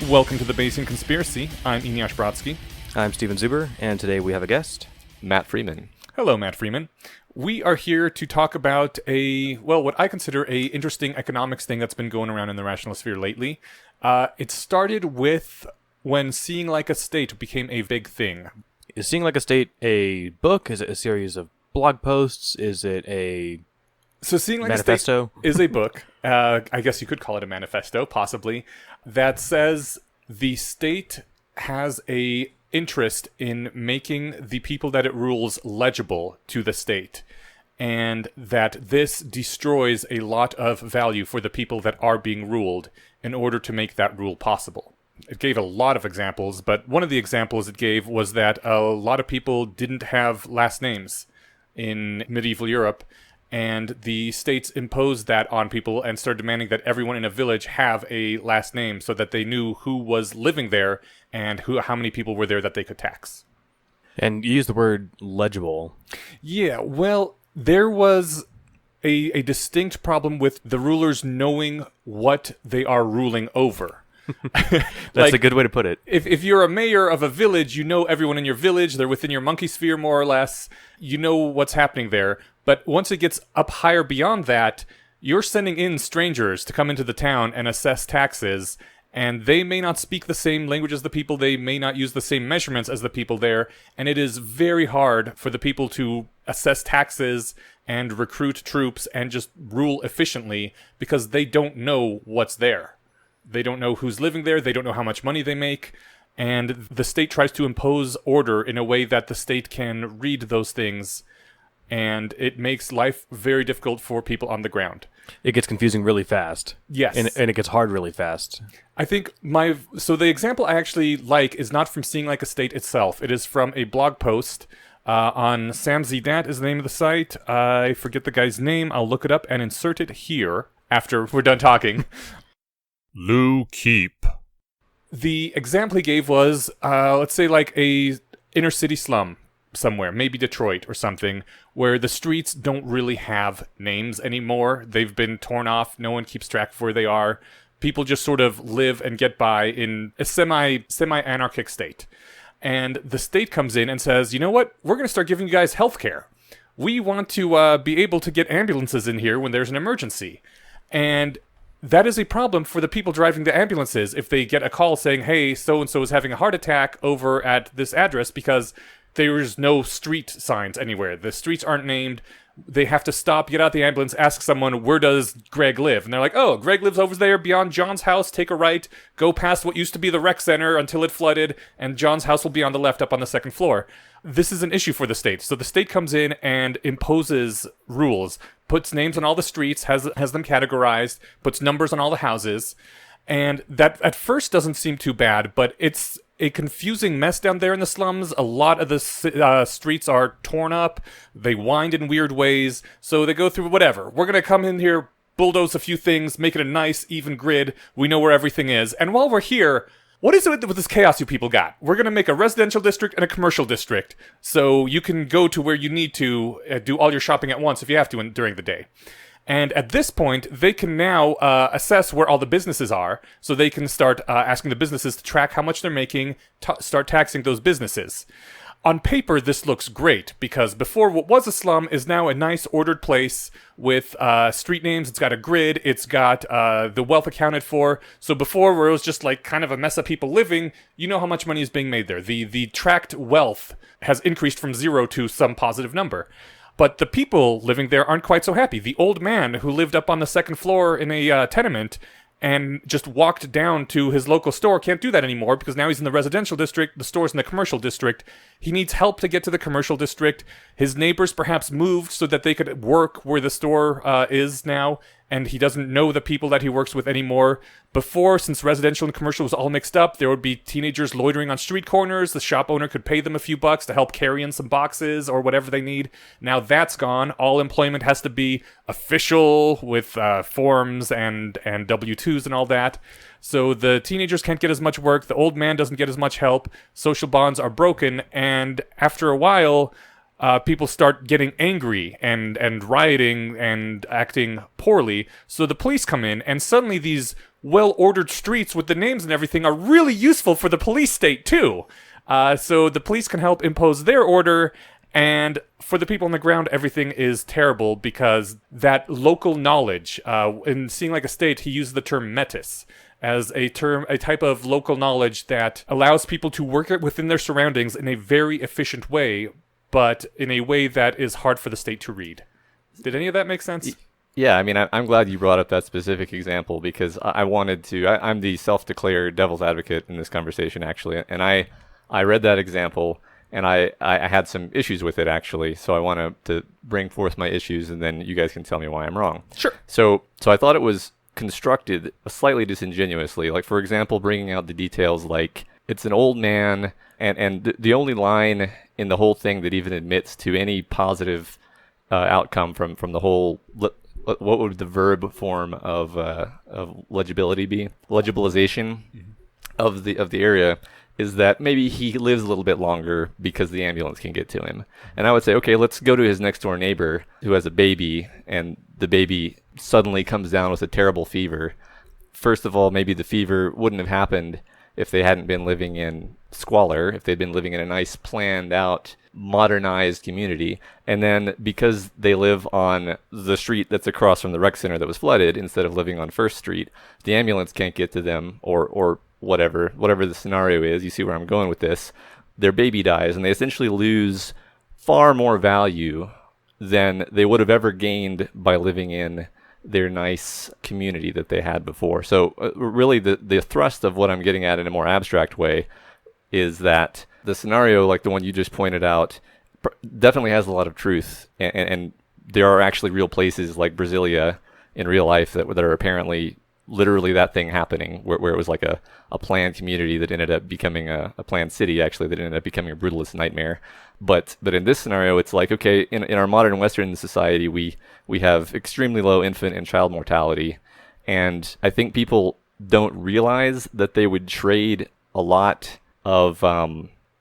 Welcome to the Bayesian Conspiracy. I'm Eneasz Brodsky. I'm Steven Zuber, and today we have a guest, Matt Freeman. Hello, Matt Freeman. We are here to talk about what I consider a interesting economics thing that's been going around in the rational sphere lately. It started with when Seeing Like a State became a big thing. Is Seeing Like a State a book? Is it a series of blog posts? Is it a Seeing Like manifesto? A State is a book. I guess you could call it a manifesto, possibly, that says the state has a interest in making the people that it rules legible to the state, and that this destroys a lot of value for the people that are being ruled in order to make that rule possible. It gave a lot of examples, but one of the examples it gave was that a lot of people didn't have last names in medieval Europe, and the states imposed that on people and started demanding that everyone in a village have a last name so that they knew who was living there and how many people were there that they could tax. And you use the word legible. Yeah, well, there was a distinct problem with the rulers knowing what they are ruling over. That's a good way to put it. If you're a mayor of a village, you know everyone in your village. They're within your monkey sphere, more or less. You know what's happening there. But once it gets up higher beyond that, you're sending in strangers to come into the town and assess taxes. And they may not speak the same language as the people. They may not use the same measurements as the people there. And it is very hard for the people to assess taxes and recruit troops and just rule efficiently because they don't know what's there. They don't know who's living there. They don't know how much money they make. And the state tries to impose order in a way that the state can read those things. And it makes life very difficult for people on the ground. It gets confusing really fast. Yes. And it gets hard really fast. I think so the example I actually like is not from Seeing Like a State itself. It is from a blog post on Sam Zidat is the name of the site. I forget the guy's name. I'll look it up and insert it here after we're done talking. Lou Keep. The example he gave was, let's say like a inner city slum somewhere, maybe Detroit or something, where the streets don't really have names anymore. They've been torn off. No one keeps track of where they are. People just sort of live and get by in a semi-anarchic state. And the state comes in and says, you know what? We're going to start giving you guys health care. We want to be able to get ambulances in here when there's an emergency. And that is a problem for the people driving the ambulances if they get a call saying, hey, so-and-so is having a heart attack over at this address, because there's no street signs anywhere. The streets aren't named. They have to stop, get out the ambulance, ask someone, where does Greg live? And they're like, oh, Greg lives over there beyond John's house. Take a right, go past what used to be the rec center until it flooded, and John's house will be on the left up on the second floor. This is an issue for the state. So the state comes in and imposes rules, puts names on all the streets, has them categorized, puts numbers on all the houses. And that at first doesn't seem too bad, but it's a confusing mess down there in the slums. A lot of the streets are torn up. They wind in weird ways. So they go through whatever. We're going to come in here, bulldoze a few things, make it a nice, even grid. We know where everything is. And while we're here, what is it with this chaos you people got? We're going to make a residential district and a commercial district. So you can go to where you need to do all your shopping at once if you have to during the day. And at this point, they can now assess where all the businesses are, so they can start asking the businesses to track how much they're making, start taxing those businesses. On paper, this looks great, because before what was a slum is now a nice ordered place with street names. It's got a grid. It's got the wealth accounted for. So before, where it was just like kind of a mess of people living, you know how much money is being made there. The tracked wealth has increased from 0 to some positive number. But the people living there aren't quite so happy. The old man who lived up on the second floor in a tenement and just walked down to his local store can't do that anymore because now he's in the residential district, the store's in the commercial district. He needs help to get to the commercial district. His neighbors perhaps moved so that they could work where the store is now, and he doesn't know the people that he works with anymore. Before, since residential and commercial was all mixed up, there would be teenagers loitering on street corners. The shop owner could pay them a few bucks to help carry in some boxes or whatever they need. Now that's gone. All employment has to be official with forms and W-2s and all that. So the teenagers can't get as much work. The old man doesn't get as much help. Social bonds are broken. And after a while, people start getting angry and rioting and acting poorly. So the police come in, and suddenly these well-ordered streets with the names and everything are really useful for the police state, too. So the police can help impose their order, and for the people on the ground, everything is terrible because that local knowledge, in Seeing Like a State, he used the term metis as a type of local knowledge that allows people to work within their surroundings in a very efficient way, but in a way that is hard for the state to read. Did any of that make sense? Yeah, I mean, I'm glad you brought up that specific example because I wanted to. I'm the self-declared devil's advocate in this conversation, actually, and I read that example and I had some issues with it, actually. So I want to bring forth my issues, and then you guys can tell me why I'm wrong. Sure. So I thought it was constructed slightly disingenuously. Like, for example, bringing out the details like it's an old man, and the only line in the whole thing that even admits to any positive outcome from the whole. What would the verb form of legibility be? Legibilization of the area is that maybe he lives a little bit longer because the ambulance can get to him. And I would say, okay, let's go to his next door neighbor who has a baby, and the baby suddenly comes down with a terrible fever. First of all, maybe the fever wouldn't have happened if they hadn't been living in squalor, if they'd been living in a nice, planned out, modernized community. And then because they live on the street that's across from the rec center that was flooded, instead of living on First Street, the ambulance can't get to them, or whatever the scenario is. You see where I'm going with this. Their baby dies, and they essentially lose far more value than they would have ever gained by living in their nice community that they had before. So really the thrust of what I'm getting at in a more abstract way is that the scenario, like the one you just pointed out, definitely has a lot of truth. And there are actually real places like Brasilia in real life that are apparently literally that thing happening, where it was like a planned community that ended up becoming a planned city, actually, that ended up becoming a brutalist nightmare. But in this scenario, it's like, okay, in our modern Western society, we have extremely low infant and child mortality. And I think people don't realize that they would trade a lot of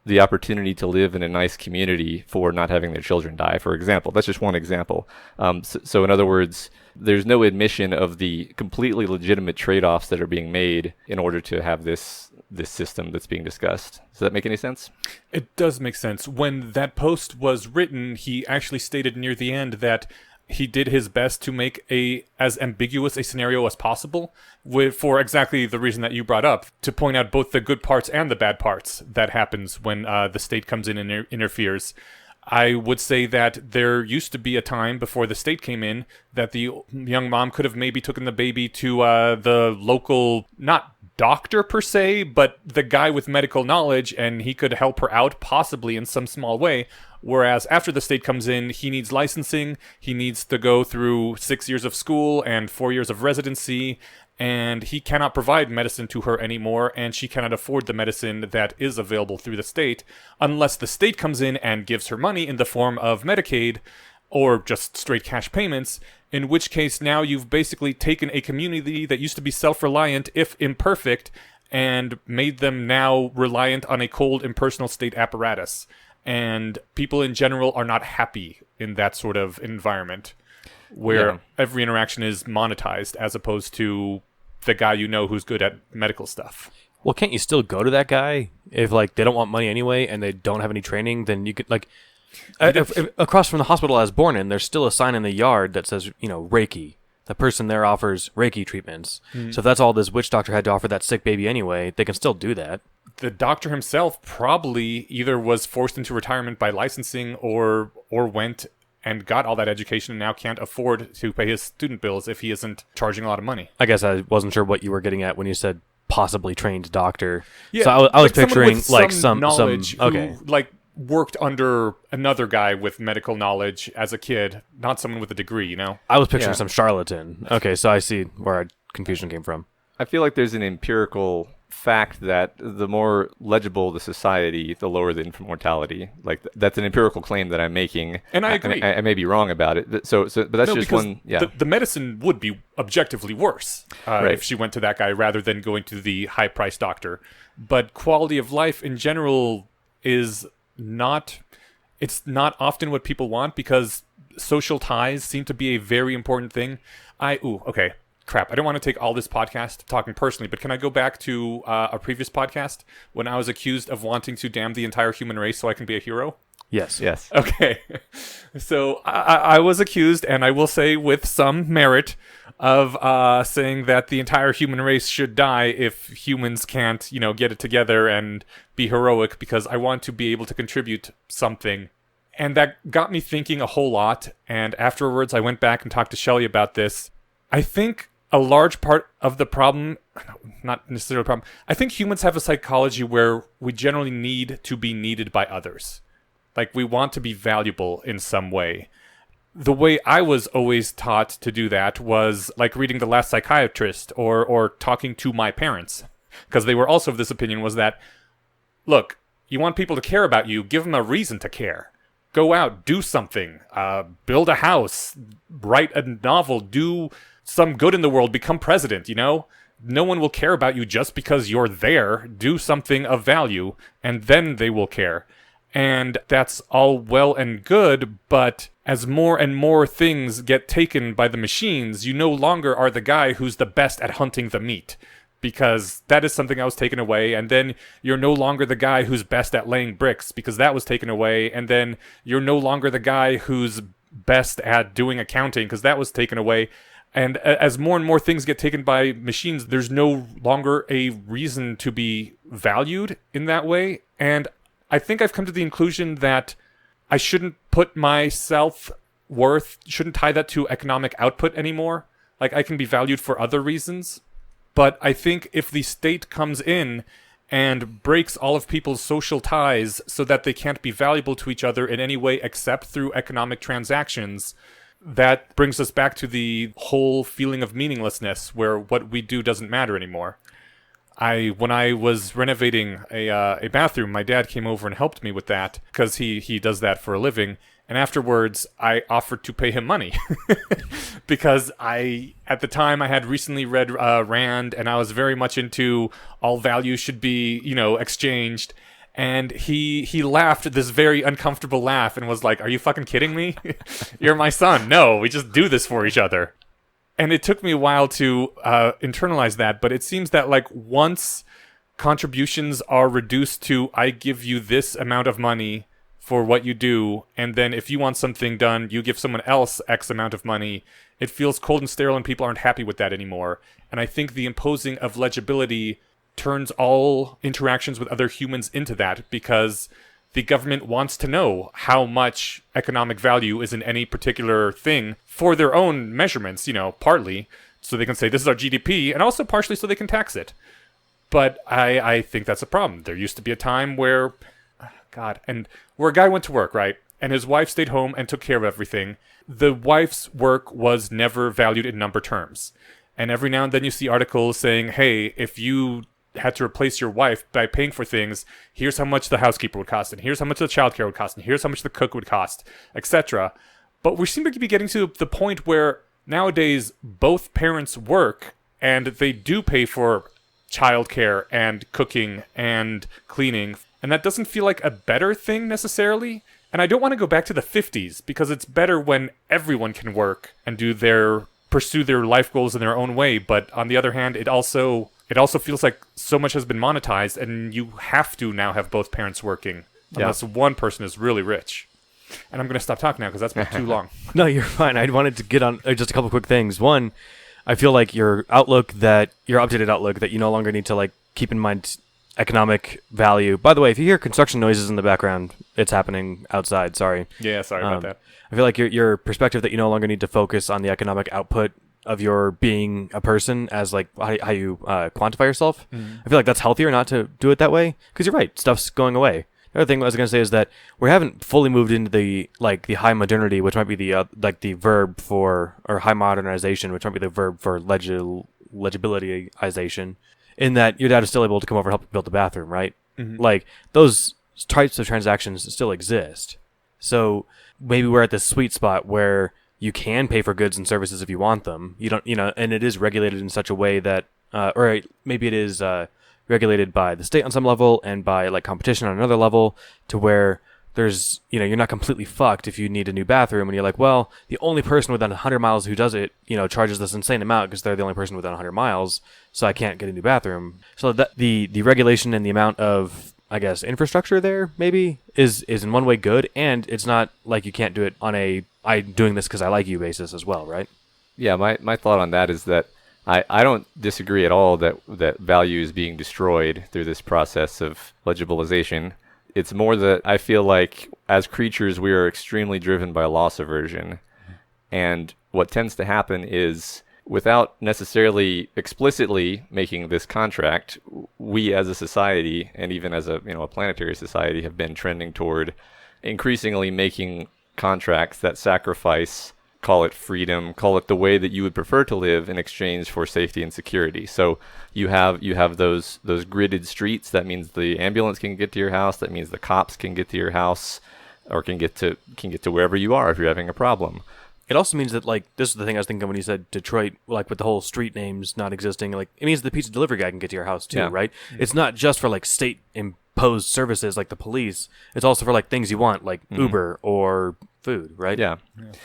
the opportunity to live in a nice community for not having their children die, for example. That's just one example. So in other words, there's no admission of the completely legitimate trade-offs that are being made in order to have this system that's being discussed. Does that make any sense? It does make sense. When that post was written, he actually stated near the end that he did his best to make as ambiguous a scenario as possible, for exactly the reason that you brought up, to point out both the good parts and the bad parts that happens when the state comes in and interferes. I would say that there used to be a time before the state came in that the young mom could have maybe taken the baby to the local, not doctor per se, but the guy with medical knowledge, and he could help her out possibly in some small way. Whereas after the state comes in, he needs licensing, he needs to go through 6 years of school and 4 years of residency, and he cannot provide medicine to her anymore, and she cannot afford the medicine that is available through the state unless the state comes in and gives her money in the form of Medicaid or just straight cash payments, in which case now you've basically taken a community that used to be self-reliant, if imperfect, and made them now reliant on a cold, impersonal state apparatus. And people in general are not happy in that sort of environment where every interaction is monetized as opposed to the guy you know who's good at medical stuff. Well, can't you still go to that guy if like they don't want money anyway and they don't have any training? Then you could like if across from the hospital I was born in, there's still a sign in the yard that says, Reiki. The person there offers Reiki treatments. Mm-hmm. So if that's all this witch doctor had to offer that sick baby anyway, they can still do that. The doctor himself probably either was forced into retirement by licensing or went and got all that education and now can't afford to pay his student bills if he isn't charging a lot of money. I guess I wasn't sure what you were getting at when you said possibly trained doctor. Yeah, so I was picturing like some knowledge okay. who, like, worked under another guy with medical knowledge as a kid, not someone with a degree, I was picturing some charlatan. Okay, so I see where our confusion came from. I feel like there's an empirical fact that the more legible the society, the lower the infant mortality. Like that's an empirical claim that I'm making, and I agree. I may be wrong about it. But that's just one. Yeah, the medicine would be objectively worse if she went to that guy rather than going to the high-priced doctor. But quality of life in general is not. It's not often what people want because social ties seem to be a very important thing. Okay. crap, I don't want to take all this podcast talking personally, but can I go back to a previous podcast when I was accused of wanting to damn the entire human race so I can be a hero? Yes. Yes. Okay. So I was accused, and I will say with some merit, of saying that the entire human race should die if humans can't, get it together and be heroic, because I want to be able to contribute something. And that got me thinking a whole lot, and afterwards I went back and talked to Shelley about this. I think a large part of the problem, not necessarily a problem, I think humans have a psychology where we generally need to be needed by others. Like, we want to be valuable in some way. The way I was always taught to do that was like reading The Last Psychiatrist or talking to my parents, because they were also of this opinion, was that, look, you want people to care about you, give them a reason to care. Go out, do something, build a house, write a novel, do some good in the world, become president, No one will care about you just because you're there. Do something of value, and then they will care. And that's all well and good, but as more and more things get taken by the machines, you no longer are the guy who's the best at hunting the meat, because that is something that was taken away, and then you're no longer the guy who's best at laying bricks, because that was taken away, and then you're no longer the guy who's best at doing accounting, because that was taken away. And as more and more things get taken by machines, there's no longer a reason to be valued in that way. And I think I've come to the conclusion that I shouldn't put my self-worth, shouldn't tie that to economic output anymore. Like, I can be valued for other reasons. But I think if the state comes in and breaks all of people's social ties so that they can't be valuable to each other in any way except through economic transactions, that brings us back to the whole feeling of meaninglessness, where what we do doesn't matter anymore. When I was renovating a bathroom, my dad came over and helped me with that, because he does that for a living. And afterwards, I offered to pay him money because at the time, I had recently read Rand, and I was very much into all values should be, exchanged. And he laughed this very uncomfortable laugh and was like, "Are you fucking kidding me? You're my son. No, we just do this for each other." And it took me a while to internalize that, but it seems that like once contributions are reduced to, I give you this amount of money for what you do, and then if you want something done, you give someone else X amount of money, it feels cold and sterile, and people aren't happy with that anymore. And I think the imposing of legibility turns all interactions with other humans into that, because the government wants to know how much economic value is in any particular thing for their own measurements, partly so they can say this is our GDP, and also partially so they can tax it. But I think that's a problem. There used to be a time where, where a guy went to work, right? And his wife stayed home and took care of everything. The wife's work was never valued in number terms. And every now and then you see articles saying, hey, if you had to replace your wife by paying for things, here's how much the housekeeper would cost, and here's how much the childcare would cost, and here's how much the cook would cost, etc. But we seem to be getting to the point where nowadays both parents work, and they do pay for childcare and cooking and cleaning, and that doesn't feel like a better thing necessarily. And I don't want to go back to the 50s, because it's better when everyone can work and pursue their life goals in their own way. But on the other hand, it also feels like so much has been monetized, and you have to now have both parents working, unless one person is really rich. And I'm going to stop talking now, because that's been too long. No, you're fine. I wanted to get on just a couple quick things. One, I feel like your updated outlook, that you no longer need to keep in mind economic value. By the way, if you hear construction noises in the background, it's happening outside. Sorry. Yeah, sorry about that. I feel like your perspective that you no longer need to focus on the economic output of your being a person as how you quantify yourself. I feel like that's healthier not to do it that way, because you're right, stuff's going away. The other thing I was going to say is that we haven't fully moved into the high modernity, which might be the verb for, or high modernization, which might be the verb for legibilityization, in that your dad is still able to come over and help you build the bathroom, right? Those types of transactions still exist. So maybe we're at this sweet spot where you can pay for goods and services if you want them. You don't, and it is regulated in such a way that, or maybe it is regulated by the state on some level and by competition on another level, to where there's, you're not completely fucked if you need a new bathroom, and you're like, well, the only person within 100 miles who does it, charges this insane amount because they're the only person within 100 miles, so I can't get a new bathroom. So that the regulation and the amount of, I guess, infrastructure there maybe is in one way good, and it's not like you can't do it on a I'm doing this because I like you basis as well, right? Yeah, my thought on that is that I don't disagree at all that value is being destroyed through this process of legibilization. It's more that I feel like as creatures we are extremely driven by loss aversion. And what tends to happen is, without necessarily explicitly making this contract, we as a society, and even as a planetary society, have been trending toward increasingly making contracts that sacrifice, call it freedom, call it the way that you would prefer to live, in exchange for safety and security. So you have those gridded streets. That means the ambulance can get to your house. That means the cops can get to your house, or can get to wherever you are if you're having a problem. It also means that, like, this is the thing I was thinking when you said Detroit, like, with the whole street names not existing, like, it means the pizza delivery guy can get to your house, too, Yeah. right? It's not just for, like, state-imposed services like the police. It's also for, like, things you want, like Uber or food, right? Yeah.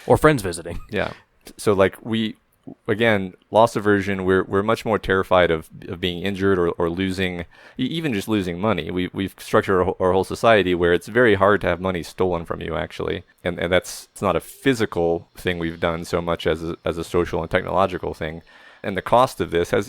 Or friends visiting. Yeah. So, like, again, loss aversion, we're much more terrified of being injured or losing, even just losing money. We've structured our whole society where it's very hard to have money stolen from you, actually. And it's not a physical thing we've done so much as a social and technological thing. And the cost of this has,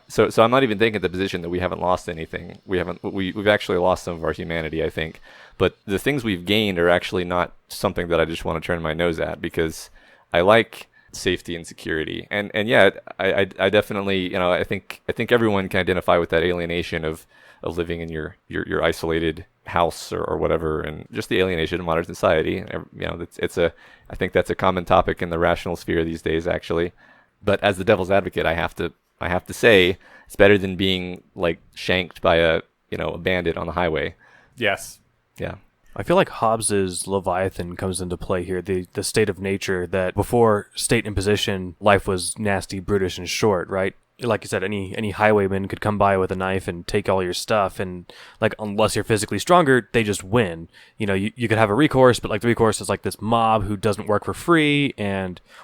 so I'm not even thinking the position that we haven't lost anything. We've actually lost some of our humanity, I think. But the things we've gained are actually not something that I just want to turn my nose at, because I like safety and security. And yeah, I definitely, I think everyone can identify with that alienation of living in your isolated house or whatever, and just the alienation of modern society. I think that's a common topic in the rational sphere these days, actually. But as the devil's advocate, I have to say it's better than being, like, shanked by a bandit on the highway. Yes. Yeah. I feel like Hobbes's Leviathan comes into play here, the state of nature, that before state imposition, life was nasty, brutish, and short, right? Like you said, any highwayman could come by with a knife and take all your stuff, and, like, unless you're physically stronger, they just win. You could have a recourse, but, like, the recourse is, like, this mob who doesn't work for free,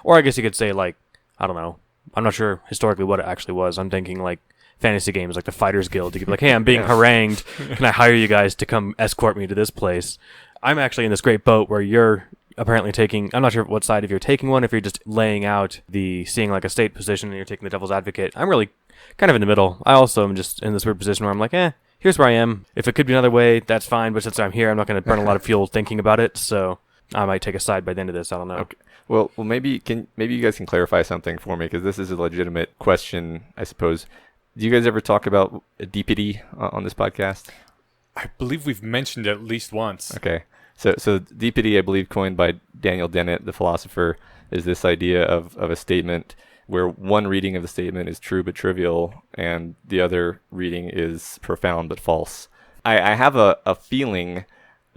or I guess you could say, like, I don't know. I'm not sure historically what it actually was. I'm thinking, like, fantasy games, like the Fighters Guild. You could be like, hey, I'm being harangued. Can I hire you guys to come escort me to this place? I'm actually in this great boat where you're apparently taking, I'm not sure what side, if you're taking one, if you're just laying out seeing like a state position and you're taking the devil's advocate. I'm really kind of in the middle. I also am just in this weird position where I'm like, here's where I am. If it could be another way, that's fine. But since I'm here, I'm not going to burn a lot of fuel thinking about it. So I might take a side by the end of this. I don't know. Okay. Well, maybe you guys can clarify something for me, because this is a legitimate question, I suppose. Do you guys ever talk about DPD on this podcast? I believe we've mentioned it at least once. Okay. So DPD, I believe, coined by Daniel Dennett, the philosopher, is this idea of a statement where one reading of the statement is true but trivial, and the other reading is profound but false. I have a feeling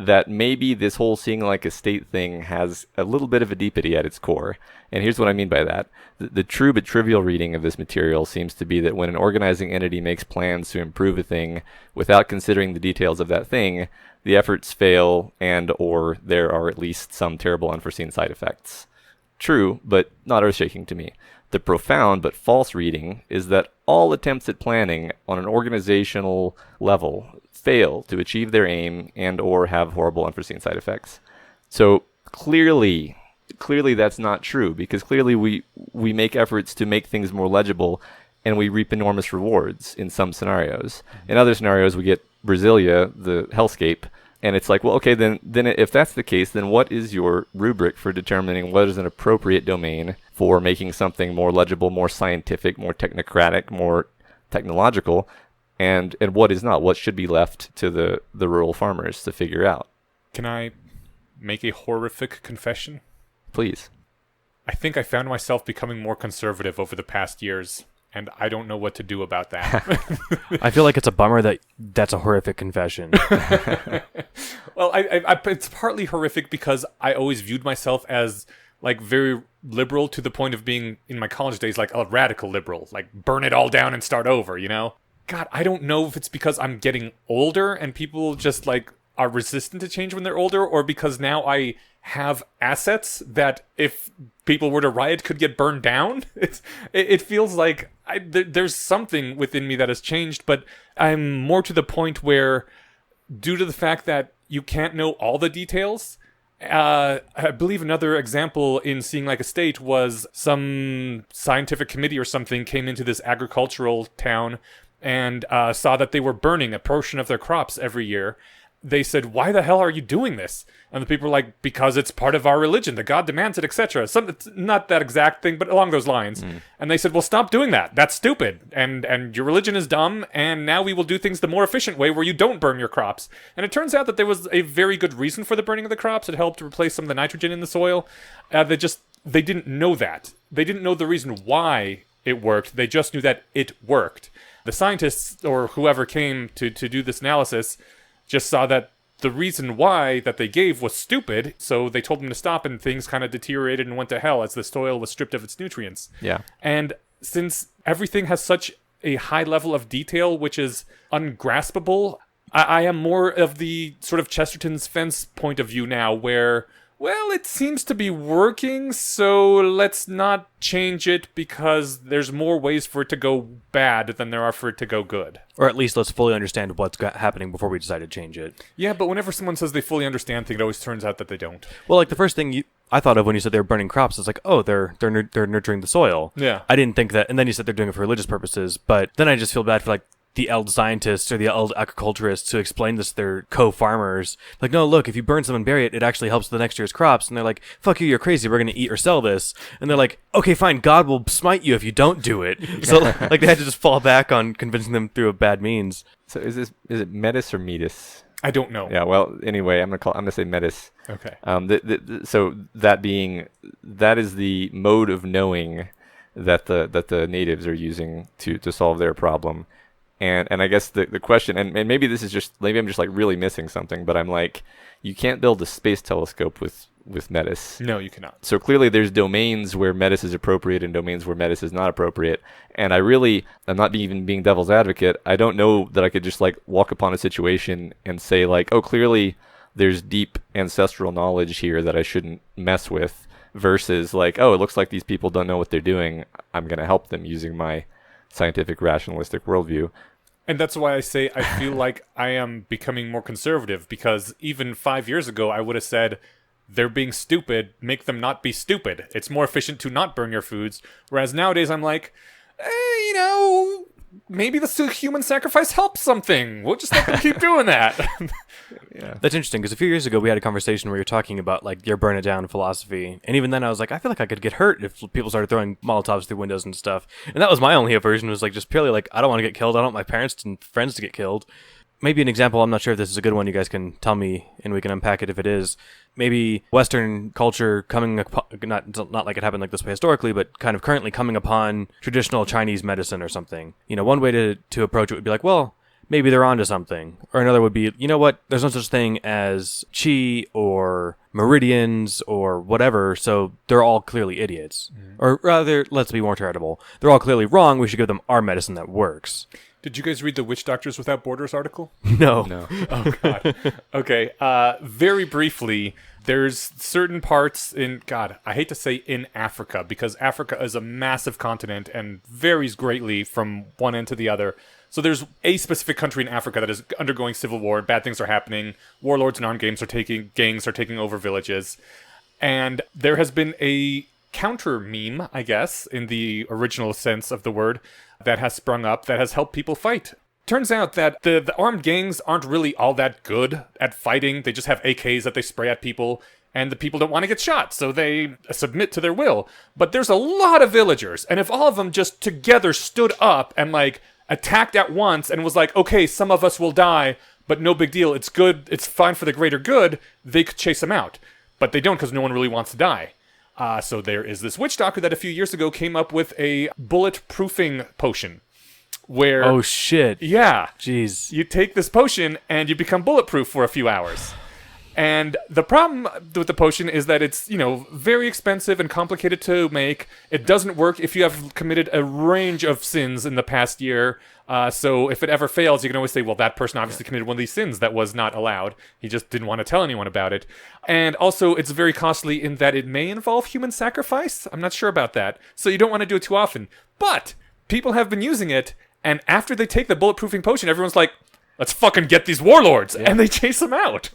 that maybe this whole seeing like a state thing has a little bit of a deepity at its core. And here's what I mean by that. The true but trivial reading of this material seems to be that when an organizing entity makes plans to improve a thing without considering the details of that thing, the efforts fail or there are at least some terrible unforeseen side effects. True, but not earth-shaking to me. The profound but false reading is that all attempts at planning on an organizational level fail to achieve their aim and or have horrible unforeseen side effects. So clearly that's not true, because clearly we make efforts to make things more legible and we reap enormous rewards in some scenarios. In other scenarios, we get Brasilia, the hellscape, and it's like, well, okay, then if that's the case, then what is your rubric for determining what is an appropriate domain for making something more legible, more scientific, more technocratic, more technological, and what is not? What should be left to the rural farmers to figure out? Can I make a horrific confession? Please. I think I found myself becoming more conservative over the past years, and I don't know what to do about that. I feel like it's a bummer that's a horrific confession. Well, it's partly horrific because I always viewed myself as, like, very liberal, to the point of being, in my college days, like a radical liberal, like burn it all down and start over, God, I don't know if it's because I'm getting older and people just, like, are resistant to change when they're older, or because now I have assets that if people were to riot could get burned down. It feels like there's something within me that has changed, but I'm more to the point where, due to the fact that you can't know all the details, I believe another example in Seeing Like a State was some scientific committee or something came into this agricultural town and saw that they were burning a portion of their crops every year. They said, "Why the hell are you doing this?" And the people were like, "Because it's part of our religion. The God demands it, etc." It's not that exact thing, but along those lines. And they said, "Well, stop doing that. That's stupid. And your religion is dumb. And now we will do things the more efficient way where you don't burn your crops." And it turns out that there was a very good reason for the burning of the crops. It helped replace some of the nitrogen in the soil. They didn't know that. They didn't know the reason why it worked. They just knew that it worked. The scientists or whoever came to do this analysis just saw that the reason why that they gave was stupid, so they told them to stop, and things kind of deteriorated and went to hell as the soil was stripped of its nutrients. Yeah. And since everything has such a high level of detail, which is ungraspable, I am more of the sort of Chesterton's fence point of view now, where, well, it seems to be working, so let's not change it because there's more ways for it to go bad than there are for it to go good. Or at least let's fully understand what's happening before we decide to change it. Yeah, but whenever someone says they fully understand things, it always turns out that they don't. Well, like the first thing I thought of when you said they were burning crops, it's like, oh, they're nurturing the soil. Yeah. I didn't think that, and then you said they're doing it for religious purposes, but then I just feel bad for like the old scientists or the old agriculturists who explain this to their co-farmers. Like, no, look, if you burn some and bury it, it actually helps the next year's crops. And they're like, fuck you, you're crazy, we're going to eat or sell this. And they're like, okay, fine, God will smite you if you don't do it. So like they had to just fall back on convincing them through a bad means. So is it metis or metis? I don't know. Yeah, well, anyway, I'm gonna say metis. Okay. So that is the mode of knowing that the natives are using to solve their problem. And I guess the question, and maybe I'm just like really missing something, but I'm like, you can't build a space telescope with metis. No, you cannot. So clearly there's domains where metis is appropriate and domains where metis is not appropriate. And I'm not even being devil's advocate. I don't know that I could just like walk upon a situation and say like, oh, clearly there's deep ancestral knowledge here that I shouldn't mess with, versus like, oh, it looks like these people don't know what they're doing. I'm going to help them using my scientific rationalistic worldview. And that's why I say I feel like I am becoming more conservative, because even 5 years ago I would have said, they're being stupid, make them not be stupid. It's more efficient to not burn your foods. Whereas nowadays I'm like, maybe the human sacrifice helps something. We'll just let them keep doing that. Yeah. That's interesting, because a few years ago we had a conversation where you're talking about like your burn it down philosophy, and even then I was like, I feel like I could get hurt if people started throwing Molotovs through windows and stuff. And that was my only aversion, was like just purely like, I don't want to get killed, I don't want my parents and friends to get killed. Maybe an example, I'm not sure if this is a good one, you guys can tell me and we can unpack it if it is. Maybe Western culture coming upon, not like it happened like this way historically, but kind of currently coming upon traditional Chinese medicine or something. You know, one way to approach it would be like, well, maybe they're onto something. Or another would be, you know what, there's no such thing as qi or meridians or whatever, so they're all clearly idiots. Or rather, let's be more charitable, they're all clearly wrong, we should give them our medicine that works. Did you guys read the Witch Doctors Without Borders article? No. Oh, God. Okay. Very briefly, there's certain parts in, God, I hate to say in Africa, because Africa is a massive continent and varies greatly from one end to the other. So there's a specific country in Africa that is undergoing civil war. Bad things are happening. Warlords and armed gangs are taking over villages. And there has been a counter meme, I guess, in the original sense of the word, that has sprung up that has helped people fight. Turns out that the armed gangs aren't really all that good at fighting. They just have AKs that they spray at people, and the people don't want to get shot, so they submit to their will. But there's a lot of villagers, and if all of them just together stood up and like attacked at once and was like, okay, some of us will die, but no big deal, it's good, it's fine for the greater good, they could chase them out. But they don't, because no one really wants to die. So there is this witch doctor that a few years ago came up with a bullet-proofing potion. Where, oh shit. Yeah. Jeez. You take this potion and you become bulletproof for a few hours. And the problem with the potion is that it's, very expensive and complicated to make. It doesn't work if you have committed a range of sins in the past year. So if it ever fails, you can always say, well, that person obviously committed one of these sins that was not allowed. He just didn't want to tell anyone about it. And also, it's very costly in that it may involve human sacrifice. I'm not sure about that. So you don't want to do it too often. But people have been using it, and after they take the bulletproofing potion, everyone's like, let's fucking get these warlords. Yeah. And they chase them out.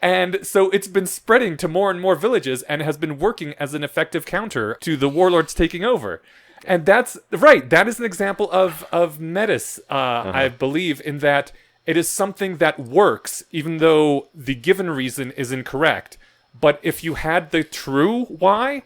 And so it's been spreading to more and more villages and has been working as an effective counter to the warlords taking over. And that's right. That is an example of metis, I believe, in that it is something that works, even though the given reason is incorrect. But if you had the true why,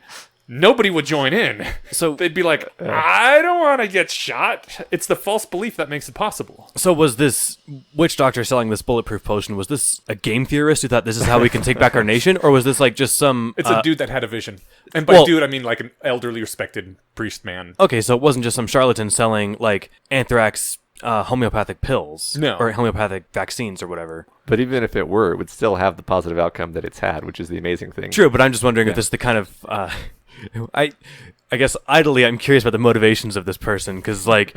nobody would join in. So they'd be like, I don't want to get shot. It's the false belief that makes it possible. So was this witch doctor selling this bulletproof potion, was this a game theorist who thought this is how we can take back our nation? Or was this like just some... It's a dude that had a vision. And by dude, I mean like an elderly, respected priest man. Okay, so it wasn't just some charlatan selling like anthrax homeopathic pills. No. Or homeopathic vaccines or whatever. But even if it were, it would still have the positive outcome that it's had, which is the amazing thing. True, but I'm just wondering if this is the kind of... I guess idly I'm curious about the motivations of this person, because like,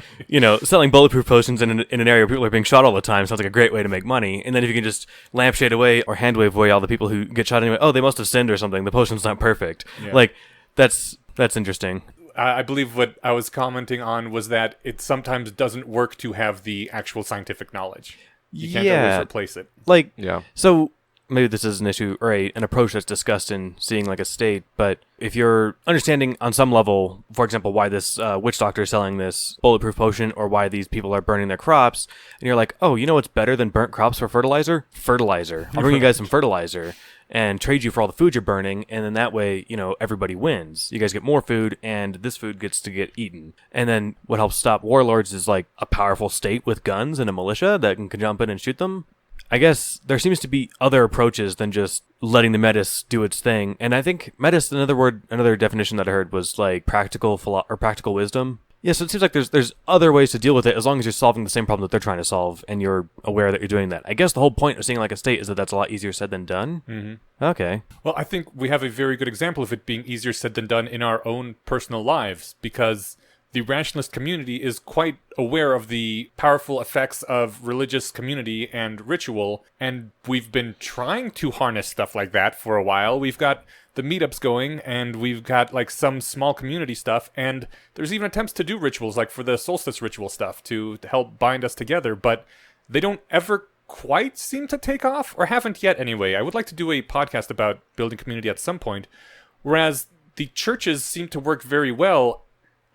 selling bulletproof potions in an area where people are being shot all the time sounds like a great way to make money. And then if you can just lampshade away or handwave away all the people who get shot anyway, oh, they must have sinned or something, the potion's not perfect. Yeah. Like, that's interesting. I believe what I was commenting on was that it sometimes doesn't work to have the actual scientific knowledge. You can't always replace it. Like, so... Maybe this is an issue or an approach that's discussed in seeing like a state, but if you're understanding on some level, for example, why this witch doctor is selling this bulletproof potion or why these people are burning their crops, and you're like, oh, you know what's better than burnt crops for fertilizer? Fertilizer. I'll bring you guys some fertilizer and trade you for all the food you're burning, and then that way, everybody wins. You guys get more food, and this food gets to get eaten. And then what helps stop warlords is like a powerful state with guns and a militia that can jump in and shoot them. I guess there seems to be other approaches than just letting the metis do its thing. And I think metis, another definition that I heard was like practical wisdom. Yeah, so it seems like there's other ways to deal with it as long as you're solving the same problem that they're trying to solve and you're aware that you're doing that. I guess the whole point of seeing like a state is that that's a lot easier said than done. Mm-hmm. Okay. Well, I think we have a very good example of it being easier said than done in our own personal lives, because the rationalist community is quite aware of the powerful effects of religious community and ritual, and we've been trying to harness stuff like that for a while. We've got the meetups going, and we've got like some small community stuff, and there's even attempts to do rituals, like for the solstice ritual stuff, to help bind us together, but they don't ever quite seem to take off, or haven't yet anyway. I would like to do a podcast about building community at some point, whereas the churches seem to work very well.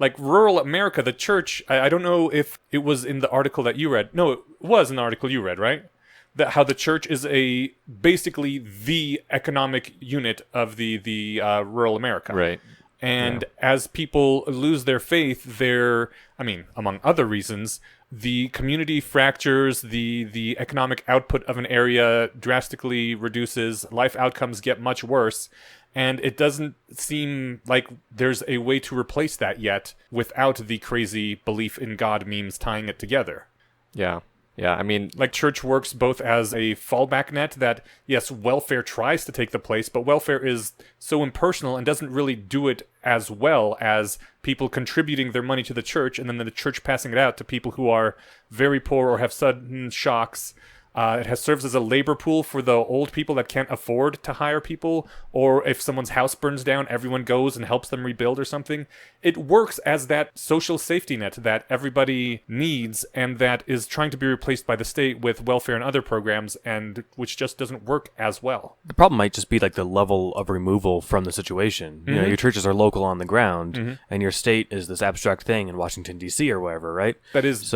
Like rural America, the church, I don't know if it was in the article that you read. No, it was in the article you read, right? How the church is basically the economic unit of the rural America. Right. And as people lose their faith, among other reasons, the community fractures, the economic output of an area drastically reduces, life outcomes get much worse. And it doesn't seem like there's a way to replace that yet without the crazy belief in God memes tying it together. Yeah. Yeah, I mean... Like, church works both as a fallback net that, yes, welfare tries to take the place, but welfare is so impersonal and doesn't really do it as well as people contributing their money to the church and then the church passing it out to people who are very poor or have sudden shocks. It serves as a labor pool for the old people that can't afford to hire people, or if someone's house burns down, everyone goes and helps them rebuild or something. It works as that social safety net that everybody needs and that is trying to be replaced by the state with welfare and other programs, and which just doesn't work as well. The problem might just be like the level of removal from the situation. Mm-hmm. Your churches are local on the ground, and your state is this abstract thing in Washington, D.C. or wherever, right? That is,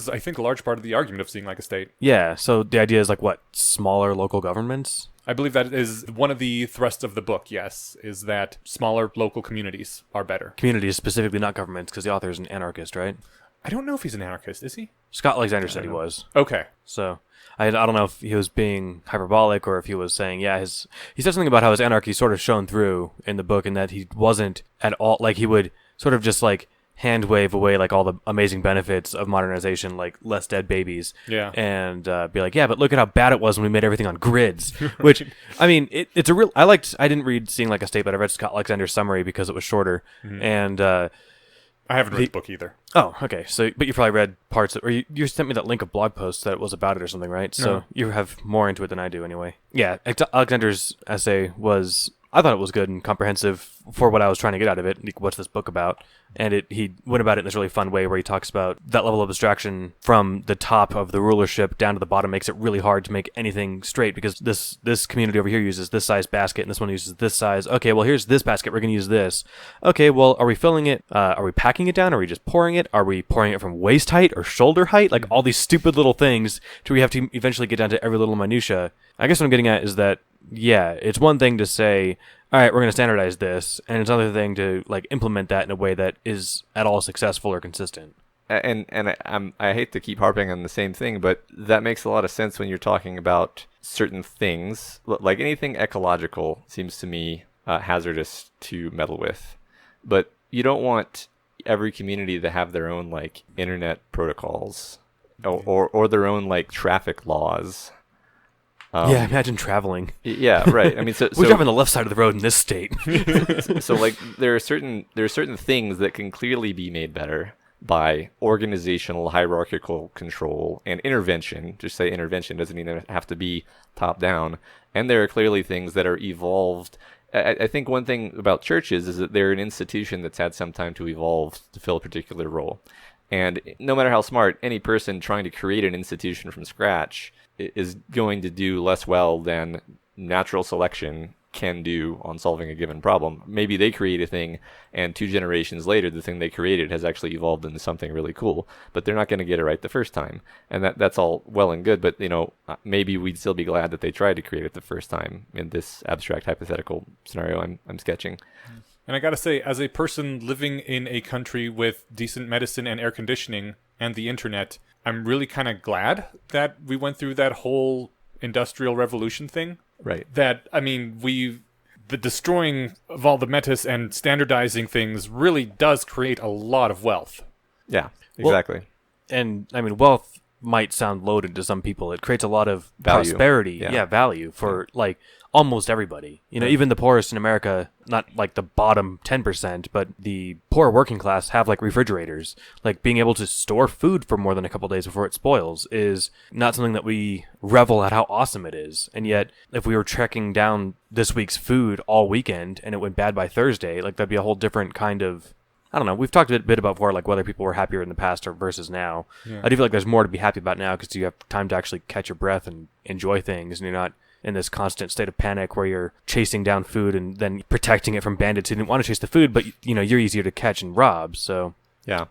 I think, a large part of the argument of seeing like a state. Yeah, so the idea is like what? Smaller local governments? I believe that is one of the thrusts of the book, yes, is that smaller local communities are better. Communities, specifically, not governments, because the author is an anarchist, right? I don't know if he's an anarchist, is he? Scott Alexander said he was. Okay. So, I don't know if he was being hyperbolic or if he was saying, he said something about how his anarchy sort of shone through in the book and that he wasn't at all, like he would sort of just like hand wave away like all the amazing benefits of modernization, like less dead babies. Yeah. And be like, yeah, but look at how bad it was when we made everything on grids. Which, I mean, it's a real. I didn't read Seeing Like a State, but I read Scott Alexander's summary because it was shorter. And I haven't read the book either. oh, okay. So, but you probably read parts of, or you sent me that link of blog posts that was about it or something, right? So you have more into it than I do, anyway. Yeah, Alexander's essay was. I thought it was good and comprehensive for what I was trying to get out of it. Like, what's this book about? And he went about it in this really fun way where he talks about that level of abstraction from the top of the rulership down to the bottom makes it really hard to make anything straight because this community over here uses this size basket and this one uses this size. Okay, well, here's this basket. We're going to use this. Okay, well, are we filling it? Are we packing it down? Are we just pouring it? Are we pouring it from waist height or shoulder height? Like all these stupid little things till we have to eventually get down to every little minutia. I guess what I'm getting at is that yeah, it's one thing to say, all right, we're going to standardize this, and it's another thing to like implement that in a way that is at all successful or consistent. And I hate to keep harping on the same thing, but that makes a lot of sense when you're talking about certain things. Like anything ecological seems to me hazardous to meddle with. But you don't want every community to have their own like internet protocols or their own like traffic laws. Yeah, imagine traveling. Yeah, right. I mean, so we drive on the left side of the road in this state. So like there are certain things that can clearly be made better by organizational hierarchical control and intervention. Just say intervention doesn't even have to be top down. And there are clearly things that are evolved. I think one thing about churches is that they're an institution that's had some time to evolve to fill a particular role. And no matter how smart, any person trying to create an institution from scratch is going to do less well than natural selection can do on solving a given problem. Maybe they create a thing, and 2 generations later, the thing they created has actually evolved into something really cool. But they're not going to get it right the first time, and that's all well and good. But maybe we'd still be glad that they tried to create it the first time in this abstract hypothetical scenario I'm sketching. And I gotta say, as a person living in a country with decent medicine and air conditioning and the internet, I'm really kind of glad that we went through that whole industrial revolution thing. Right. That, I mean, the destroying of all the metas and standardizing things really does create a lot of wealth. Yeah, exactly. And, I mean, wealth might sound loaded to some people. It creates a lot of value. Prosperity. Yeah, value for, like, almost everybody. Even the poorest in America, not like the bottom 10%, but the poor working class have like refrigerators. Like being able to store food for more than a couple days before it spoils is not something that we revel at how awesome it is. And yet, if we were tracking down this week's food all weekend and it went bad by Thursday, like that'd be a whole different kind of, I don't know. We've talked a bit about before, like whether people were happier in the past or versus now. Yeah. I do feel like there's more to be happy about now because you have time to actually catch your breath and enjoy things, and you're not in this constant state of panic where you're chasing down food and then protecting it from bandits who didn't want to chase the food, but you're easier to catch and rob. So yeah,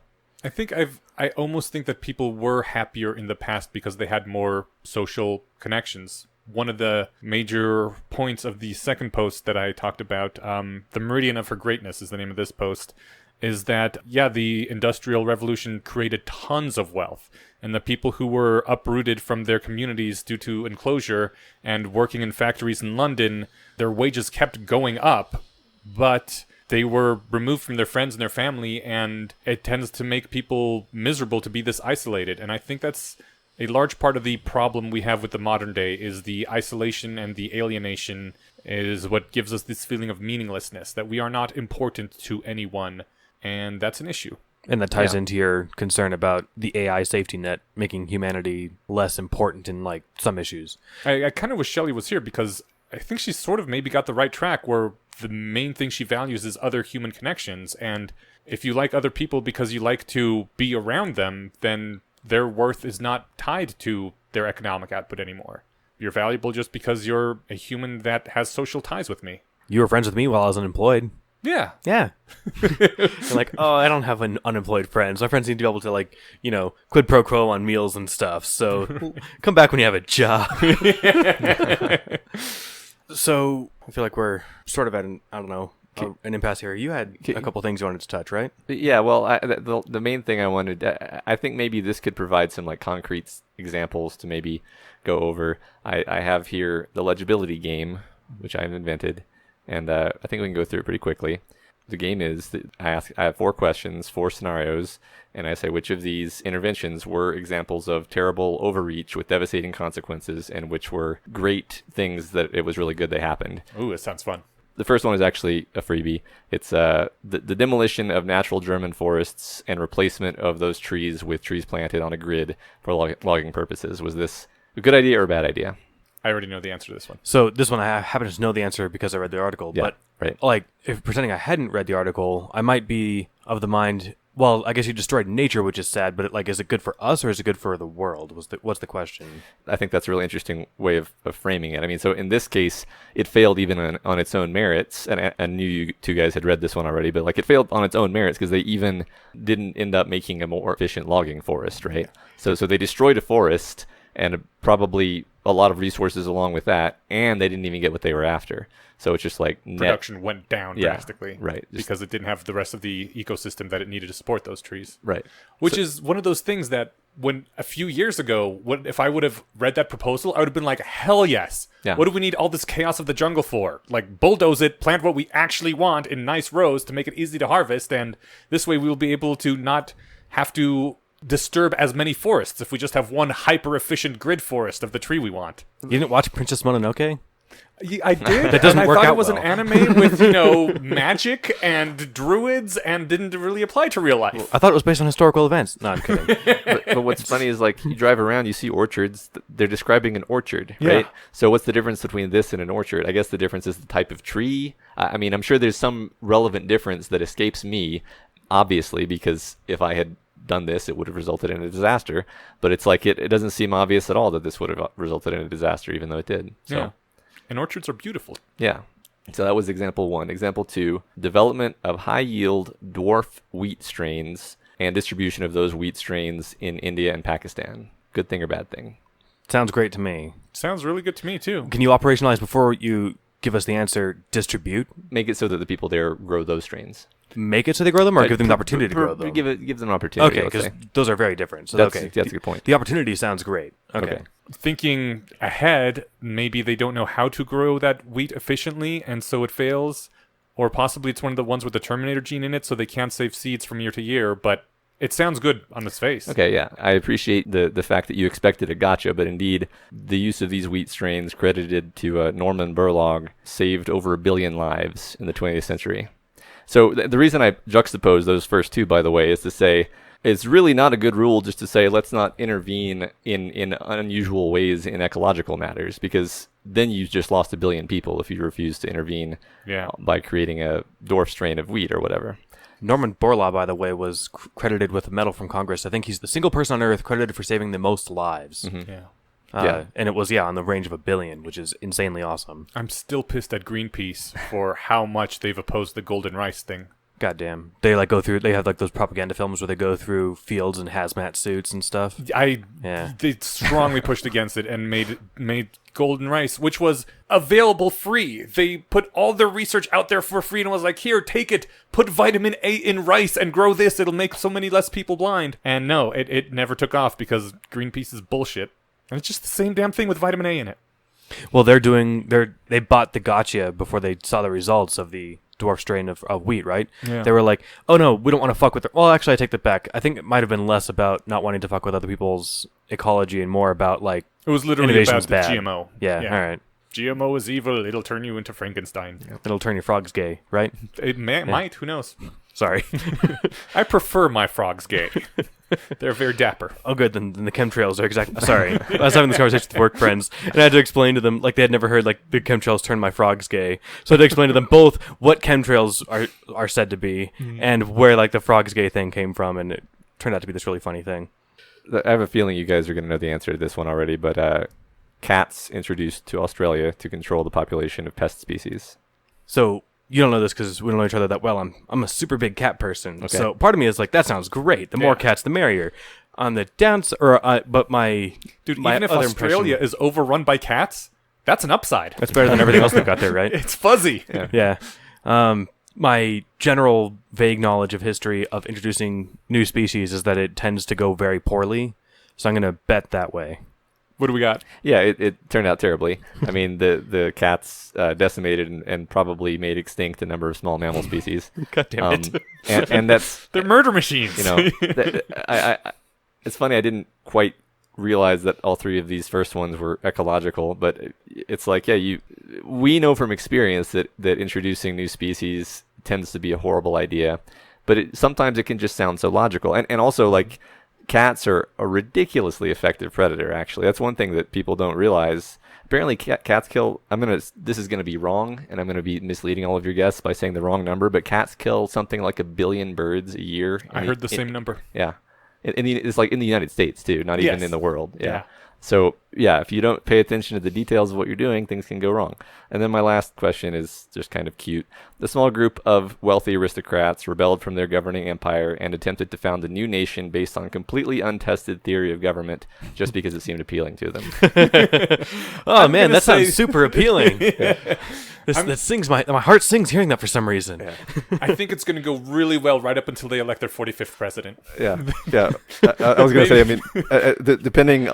I think I almost think that people were happier in the past because they had more social connections. One of the major points of the second post that I talked about, the Meridian of Her Greatness is the name of this post, is that, yeah, the Industrial Revolution created tons of wealth. And the people who were uprooted from their communities due to enclosure and working in factories in London, their wages kept going up, but they were removed from their friends and their family, and it tends to make people miserable to be this isolated. And I think that's a large part of the problem we have with the modern day is the isolation and the alienation is what gives us this feeling of meaninglessness, that we are not important to anyone. And that's an issue. And that ties into your concern about the AI safety net making humanity less important in, like, some issues. I kind of wish Shelley was here because I think she sort of maybe got the right track where the main thing she values is other human connections. And if you like other people because you like to be around them, then their worth is not tied to their economic output anymore. You're valuable just because you're a human that has social ties with me. You were friends with me while I was unemployed. Yeah. Yeah. You're like, oh, I don't have an unemployed friends. My friends need to be able to, like, quid pro quo on meals and stuff. So come back when you have a job. So I feel like we're sort of at an impasse here. You had a couple things you wanted to touch, right? Yeah, well, the main thing I wanted, I think maybe this could provide some like concrete examples to maybe go over. I have here the legibility game, which I've invented. And I think we can go through it pretty quickly. the game is that I have 4 questions, 4 scenarios, and I say which of these interventions were examples of terrible overreach with devastating consequences, and which were great things that it was really good they happened. Ooh, it sounds fun. The first one is actually a freebie. It's the demolition of natural German forests and replacement of those trees with trees planted on a grid for logging purposes. Was this a good idea or a bad idea? I already know the answer to this one. So this one I happen to know the answer because I read the article. Yeah, but right. like, if pretending I hadn't read the article, I might be of the mind. Well, I guess you destroyed nature, which is sad. But is it good for us or is it good for the world? What's the question? I think that's a really interesting way of framing it. I mean, so in this case, it failed even on its own merits. And I knew you two guys had read this one already, but like it failed on its own merits because they even didn't end up making a more efficient logging forest, right? So they destroyed a forest and probably a lot of resources along with that, and they didn't even get what they were after. So it's just like Production went down drastically. Right. Because it didn't have the rest of the ecosystem that it needed to support those trees. Right. Which is one of those things that when a few years ago, if I would have read that proposal, I would have been like, hell yes. Yeah. What do we need all this chaos of the jungle for? Like, bulldoze it, plant what we actually want in nice rows to make it easy to harvest, and this way we will be able to not have to disturb as many forests if we just have one hyper-efficient grid forest of the tree we want. You didn't watch Princess Mononoke? I did. That doesn't and work I thought out it was well. an anime with, magic and druids and didn't really apply to real life. I thought it was based on historical events. No, I'm kidding. but what's funny is like you drive around, you see orchards. They're describing an orchard, Yeah. right? So what's the difference between this and an orchard? I guess the difference is the type of tree. I mean, I'm sure there's some relevant difference that escapes me, obviously, because if I had done this, it would have resulted in a disaster. But it's like it doesn't seem obvious at all that this would have resulted in a disaster, even though it did. So. Yeah. And orchards are beautiful. Yeah. So that was example 1. Example 2, development of high-yield dwarf wheat strains and distribution of those wheat strains in India and Pakistan. Good thing or bad thing? Sounds great to me. Sounds really good to me, too. Can you operationalize before you give us the answer? Distribute? Make it so that the people there grow those strains. Make it so they grow them, or give them the opportunity to grow them? Give them an opportunity. Okay, because those are very different. So That's okay, a good point. The opportunity sounds great. Okay. Thinking ahead, maybe they don't know how to grow that wheat efficiently, and so it fails. Or possibly it's one of the ones with the Terminator gene in it, so they can't save seeds from year to year, but it sounds good on its face. Okay, yeah. I appreciate the fact that you expected a gotcha, but indeed, the use of these wheat strains credited to Norman Borlaug saved over 1 billion lives in the 20th century. So the reason I juxtapose those first two, by the way, is to say it's really not a good rule just to say let's not intervene in unusual ways in ecological matters, because then you just lost 1 billion people if you refuse to intervene by creating a dwarf strain of wheat or whatever. Norman Borlaug, by the way, was credited with a medal from Congress. I think he's the single person on Earth credited for saving the most lives. Mm-hmm. Yeah. And it was, on the range of 1 billion, which is insanely awesome. I'm still pissed at Greenpeace for how much they've opposed the golden rice thing. Goddamn. They they have those propaganda films where they go through fields in hazmat suits and stuff. They strongly pushed against it and made golden rice, which was available free. They put all their research out there for free and was like, here, take it, put vitamin A in rice and grow this, it'll make so many less people blind. And no, it never took off because Greenpeace is bullshit. And it's just the same damn thing with vitamin A in it. Well, they bought the gotcha before they saw the results of the dwarf strain of wheat, right? Yeah. They were like, oh no, we don't want to fuck with it. Well, actually, I take that back. I think it might have been less about not wanting to fuck with other people's ecology and more about like it was literally about innovation's the bad. GMO. Yeah, all right. GMO is evil. It'll turn you into Frankenstein. It'll turn your frogs gay, right? It might. Who knows? Sorry. I prefer my frogs gay. They're very dapper. Oh, good. Then the chemtrails are exactly. Sorry, I was having this conversation with work friends, and I had to explain to them like they had never heard like the chemtrails turn my frogs gay. So I had to explain to them both what chemtrails are said to be and where like the frogs gay thing came from, and it turned out to be this really funny thing. I have a feeling you guys are going to know the answer to this one already, but cats introduced to Australia to control the population of pest species. So you don't know this because we don't know each other that well. I'm a super big cat person, Okay. so part of me is like, that sounds great. The more cats, the merrier. On the but my Dude, my even if other Australia impression- is overrun by cats, that's an upside. that's better than everything else they've got there, right? It's fuzzy. Yeah. My general vague knowledge of history of introducing new species is that it tends to go very poorly. So I'm going to bet that way. What do we got? Yeah, it turned out terribly. I mean, the cats decimated and probably made extinct a number of small mammal species. God damn it. And that's, They're murder machines. you know, it's funny, I didn't quite realize that all three of these first ones were ecological, but it's like, yeah, we know from experience that introducing new species tends to be a horrible idea, but sometimes it can just sound so logical. And also, like, cats are a ridiculously effective predator, actually. That's one thing that people don't realize. Apparently, cats kill... This is going to be wrong, and I'm going to be misleading all of your guests by saying the wrong number, but cats kill something like 1 billion birds a year. I heard the same number. Yeah. It's like in the United States, too, not even Yes. in the world. Yeah. So, yeah, if you don't pay attention to the details of what you're doing, things can go wrong. And then my last question is just kind of cute. The small group of wealthy aristocrats rebelled from their governing empire and attempted to found a new nation based on a completely untested theory of government just because it seemed appealing to them. Oh, man, that say- sounds super appealing. That sings my heart sings hearing that for some reason. Yeah. I think it's going to go really well right up until they elect their 45th president. Yeah. I was going to say, I mean, depending,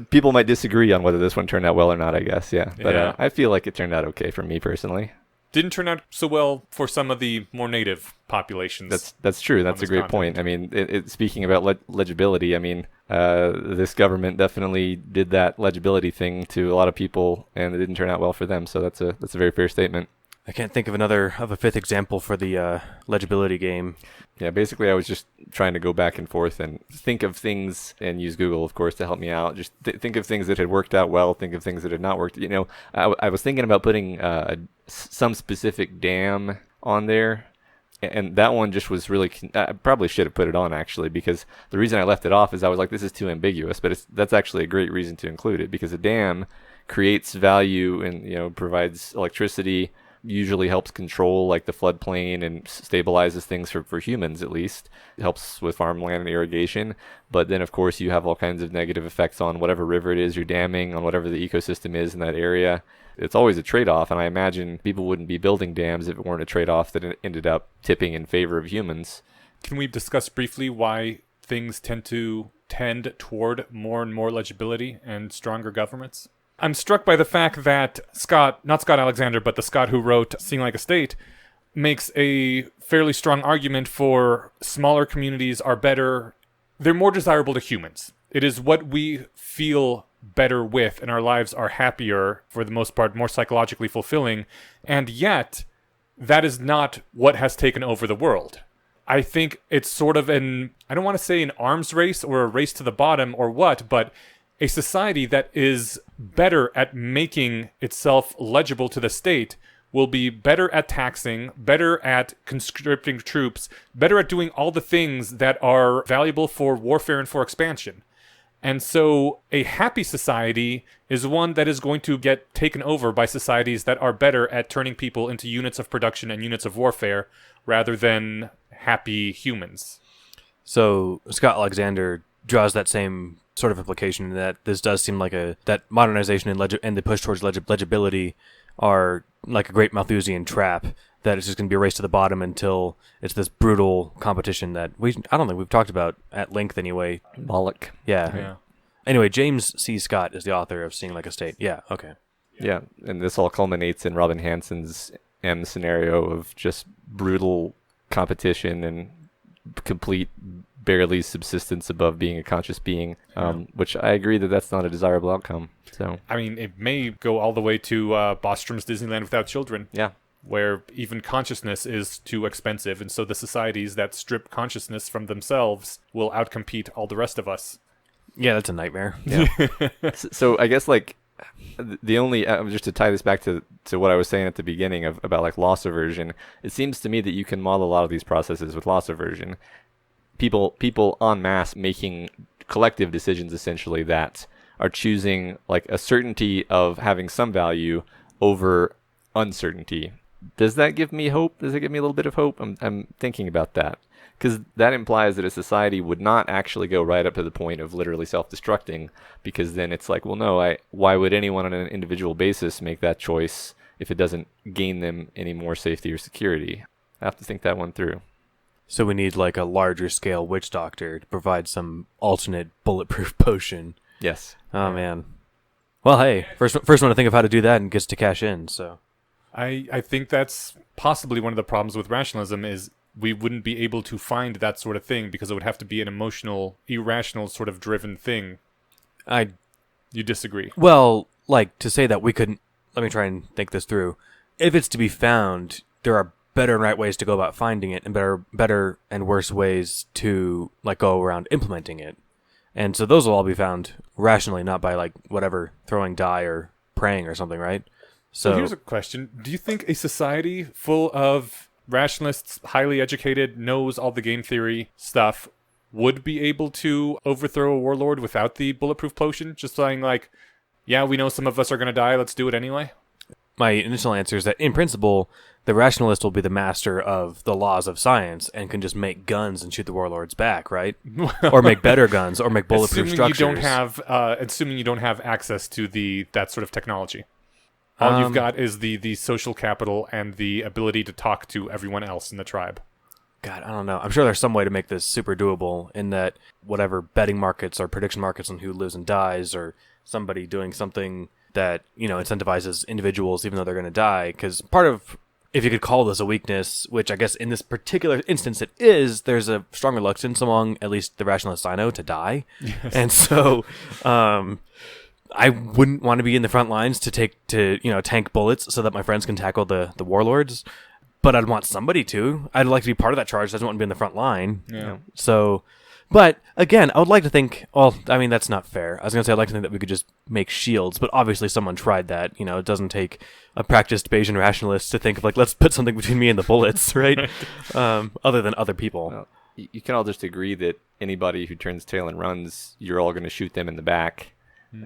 people might disagree on whether this one turned out well or not, I guess. Yeah. But Yeah. I feel like it turned out okay for me personally. Didn't turn out so well for some of the more native populations. That's true. That's a this great continent. point. I mean, speaking about legibility, I mean, this government definitely did that legibility thing to a lot of people, and it didn't turn out well for them. So that's a very fair statement. I can't think of a fifth example for the legibility game. Yeah, basically, I was just trying to go back and forth and think of things, and use Google, of course, to help me out. Just think of things that had worked out well, think of things that had not worked. You know, I was thinking about putting some specific dam on there, and that one just was really... I probably should have put it on, actually, because the reason I left it off is I was like, this is too ambiguous, but that's actually a great reason to include it, because a dam creates value and, you know, provides electricity, usually helps control like the floodplain and stabilizes things for humans, at least. It helps with farmland and irrigation. But then, of course, you have all kinds of negative effects on whatever river it is you're damming, on whatever the ecosystem is in that area. It's always a trade-off, and I imagine people wouldn't be building dams if it weren't a trade-off that ended up tipping in favor of humans. Can we discuss briefly why things tend toward more and more legibility and stronger governments? I'm struck by the fact that not Scott Alexander, but the Scott who wrote Sing Like a State, makes a fairly strong argument for smaller communities are better. They're more desirable to humans. It is what we feel better with, and our lives are happier, for the most part, more psychologically fulfilling. And yet, that is not what has taken over the world. I think it's sort of I don't want to say an arms race or a race to the bottom or what, but a society that is better at making itself legible to the state will be better at taxing, better at conscripting troops, better at doing all the things that are valuable for warfare and for expansion. And so a happy society is one that is going to get taken over by societies that are better at turning people into units of production and units of warfare rather than happy humans. So Scott Alexander draws that same sort of implication that this does seem like that modernization and the push towards legibility are like a great Malthusian trap, that it's just going to be a race to the bottom until it's this brutal competition that I don't think we've talked about at length anyway. Moloch. Yeah. Anyway, James C. Scott is the author of Sing Like a State. Yeah, okay. Yeah, and this all culminates in Robin Hansen's M scenario of just brutal competition and complete barely subsistence above being a conscious being, which I agree that's not a desirable outcome. So I mean, it may go all the way to Bostrom's Disneyland Without Children. Yeah. Where even consciousness is too expensive, and so the societies that strip consciousness from themselves will outcompete all the rest of us. Yeah, that's a nightmare. Yeah. So I guess like the only just to tie this back to what I was saying at the beginning about like loss aversion, it seems to me that you can model a lot of these processes with loss aversion. People en masse making collective decisions essentially that are choosing like a certainty of having some value over uncertainty. Does that give me hope? Does it give me a little bit of hope? I'm thinking about that, because that implies that a society would not actually go right up to the point of literally self-destructing, because then it's like, well, no, why would anyone on an individual basis make that choice if it doesn't gain them any more safety or security? I have to think that one through. So we need like a larger scale witch doctor to provide some alternate bulletproof potion. Yes. Oh, man. Well, hey, first one to think of how to do that and gets to cash in. So I think that's possibly one of the problems with rationalism is we wouldn't be able to find that sort of thing because it would have to be an emotional, irrational sort of driven thing. You disagree? Well, like to say that we couldn't. Let me try and think this through. If it's to be found, there are better and right ways to go about finding it, and better and worse ways to like go around implementing it. And so those will all be found rationally, not by like whatever throwing die or praying or something, right? So here's a question: do you think a society full of rationalists, highly educated, knows all the game theory stuff, would be able to overthrow a warlord without the bulletproof potion? Just saying like, yeah, we know some of us are going to die, let's do it anyway? My initial answer is that in principle, the rationalist will be the master of the laws of science and can just make guns and shoot the warlords back, right? Or make better guns, or make bulletproof structures. Assuming you don't have access to that sort of technology. All you've got is the social capital and the ability to talk to everyone else in the tribe. God, I don't know. I'm sure there's some way to make this super doable in that whatever betting markets or prediction markets on who lives and dies, or somebody doing something that, incentivizes individuals even though they're going to die. Because part of, if you could call this a weakness, which I guess in this particular instance it is, there's a strong reluctance among at least the rationalists I know to die. Yes. And so I wouldn't want to be in the front lines to tank bullets so that my friends can tackle the warlords. But I'd want somebody to. I'd like to be part of that charge. I don't want to be in the front line. Yeah. So, but again, I would like to think, well, I mean, that's not fair. I was going to say I'd like to think that we could just make shields, but obviously someone tried that. It doesn't take a practiced Bayesian rationalist to think of like, let's put something between me and the bullets, right? Other than other people. Well, you can all just agree that anybody who turns tail and runs, you're all going to shoot them in the back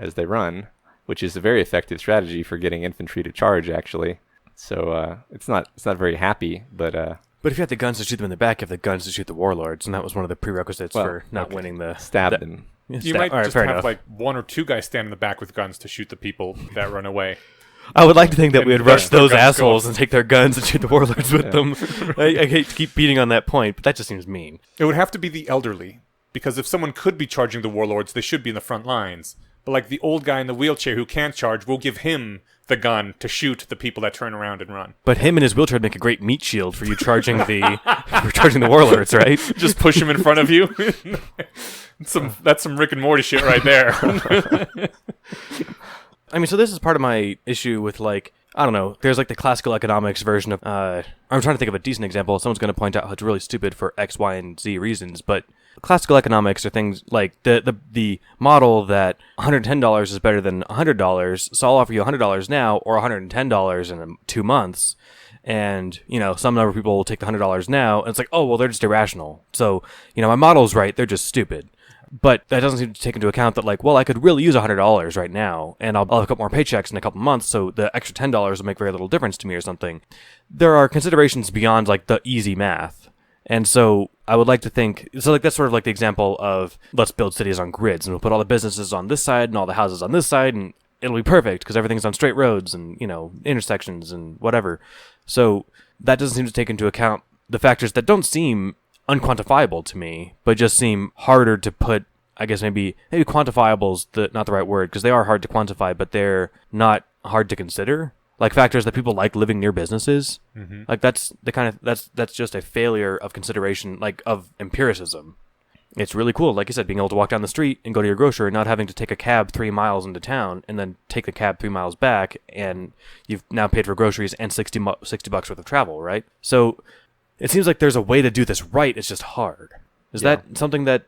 as they run, which is a very effective strategy for getting infantry to charge, actually. So it's not very happy, but if you have the guns to shoot them in the back, you have the guns to shoot the warlords, and that was one of the prerequisites for not winning the stab them. You might just have like one or two guys stand in the back with guns to shoot the people that run away. I would like to think that we would rush those assholes and take their guns and shoot the warlords with them. I hate to keep beating on that point, but that just seems mean. It would have to be the elderly, because if someone could be charging the warlords, they should be in the front lines. But like the old guy in the wheelchair who can't charge, we'll give him the gun to shoot the people that turn around and run. But him and his wheelchair would make a great meat shield for you charging the warlords, right? Just push him in front of you. That's some Rick and Morty shit right there. I mean, so this is part of my issue with like, I don't know, there's like the classical economics version of, I'm trying to think of a decent example. Someone's going to point out how it's really stupid for X, Y, and Z reasons, but classical economics are things like the model that $110 is better than $100, so I'll offer you $100 now or $110 in 2 months. And, some number of people will take the $100 now, and it's like, oh, well, they're just irrational. So, my model's right, they're just stupid. But that doesn't seem to take into account that, like, well, I could really use $100 right now, and I'll have a couple more paychecks in a couple months, so the extra $10 will make very little difference to me or something. There are considerations beyond, like, the easy math. And so I would like to think, so like that's sort of like the example of let's build cities on grids, and we'll put all the businesses on this side and all the houses on this side, and it'll be perfect because everything's on straight roads and, intersections and whatever. So that doesn't seem to take into account the factors that don't seem unquantifiable to me, but just seem harder to put. I guess maybe quantifiable is not the right word, because they are hard to quantify, but they're not hard to consider. Like factors that people like living near businesses. Mm-hmm. Like that's just a failure of consideration, like of empiricism. It's really cool, like you said, being able to walk down the street and go to your grocery, not having to take a cab 3 miles into town and then take the cab 3 miles back, and you've now paid for groceries and $60 worth of travel, right? So it seems like there's a way to do this right. It's just hard. Is that something that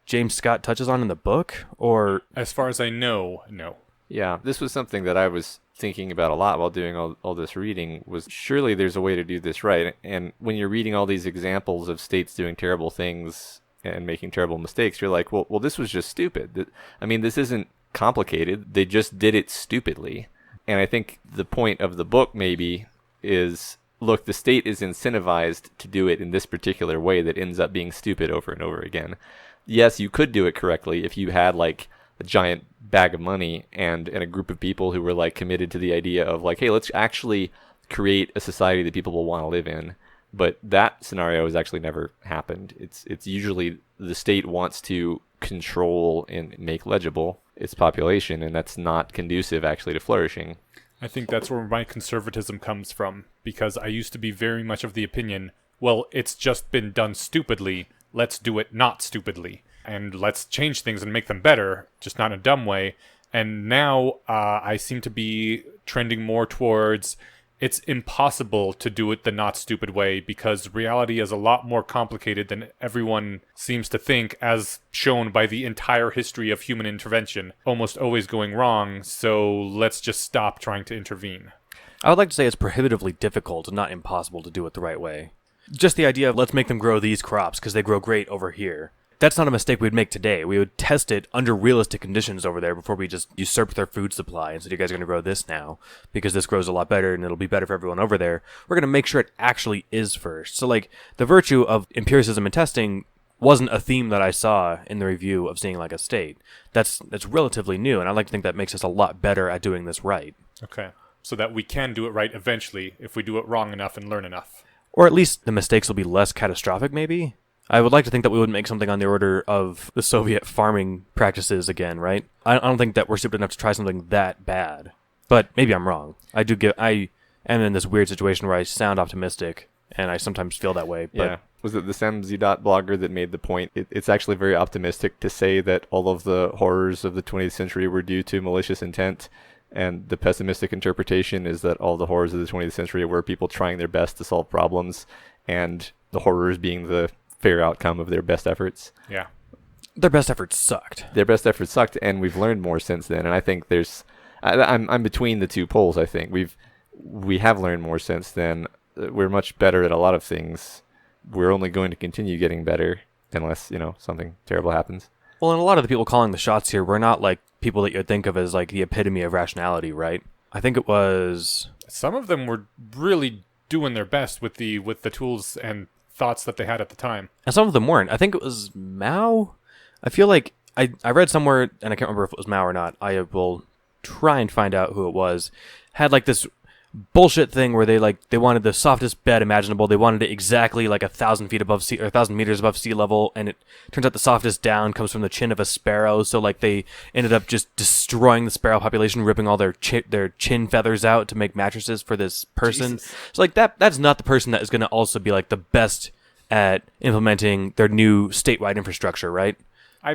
James Scott touches on in the book, or as far as I know, no? Yeah, this was something that I was thinking about a lot while doing all this reading, was surely there's a way to do this right. And when you're reading all these examples of states doing terrible things and making terrible mistakes, you're like, well, this was just stupid. I mean, this isn't complicated. They just did it stupidly. And I think the point of the book maybe is, look, the state is incentivized to do it in this particular way that ends up being stupid over and over again. Yes, you could do it correctly if you had like a giant bag of money and a group of people who were like committed to the idea of like, hey, let's actually create a society that people will want to live in. But that scenario has actually never happened. It's usually the state wants to control and make legible its population, and that's not conducive actually to flourishing. I think that's where my conservatism comes from, because I used to be very much of the opinion, well, it's just been done stupidly, let's do it not stupidly. And let's change things and make them better, just not in a dumb way. And now I seem to be trending more towards it's impossible to do it the not stupid way, because reality is a lot more complicated than everyone seems to think, as shown by the entire history of human intervention, almost always going wrong. So let's just stop trying to intervene. I would like to say it's prohibitively difficult, not impossible, to do it the right way. Just the idea of let's make them grow these crops because they grow great over here. That's not a mistake we'd make today. We would test it under realistic conditions over there before we just usurp their food supply and said, you guys are going to grow this now because this grows a lot better and it'll be better for everyone over there. We're going to make sure it actually is first. So, like, the virtue of empiricism and testing wasn't a theme that I saw in the review of Seeing Like a State. That's relatively new, and I like to think that makes us a lot better at doing this right. Okay. So that we can do it right eventually if we do it wrong enough and learn enough. Or at least the mistakes will be less catastrophic, maybe? I would like to think that we would make something on the order of the Soviet farming practices again, right? I don't think that we're stupid enough to try something that bad. But maybe I'm wrong. I am in this weird situation where I sound optimistic, and I sometimes feel that way. But Yeah. Was it the Sam Zidot blogger that made the point? It's actually very optimistic to say that all of the horrors of the 20th century were due to malicious intent, and the pessimistic interpretation is that all the horrors of the 20th century were people trying their best to solve problems, and the horrors being the fair outcome of their best efforts. Yeah. their best efforts sucked. Their best efforts sucked, and we've learned more since then. And I think I'm between the two poles. I think we have learned more since then. We're much better at a lot of things. We're only going to continue getting better unless something terrible happens. Well, and a lot of the people calling the shots here were not like people that you'd think of as like the epitome of rationality, right? I think it was some of them were really doing their best with the tools and thoughts that they had at the time. And some of them weren't. I think it was Mao. I feel like I read somewhere, and I can't remember if it was Mao or not. I will try and find out who it was. Had like this bullshit thing where they wanted the softest bed imaginable. They wanted it exactly like 1,000 feet above sea, or 1,000 meters above sea level, and it turns out the softest down comes from the chin of a sparrow. So like they ended up just destroying the sparrow population, ripping all their chin feathers out to make mattresses for this person. Jesus. So like that's not the person that is going to also be like the best at implementing their new statewide infrastructure, right? I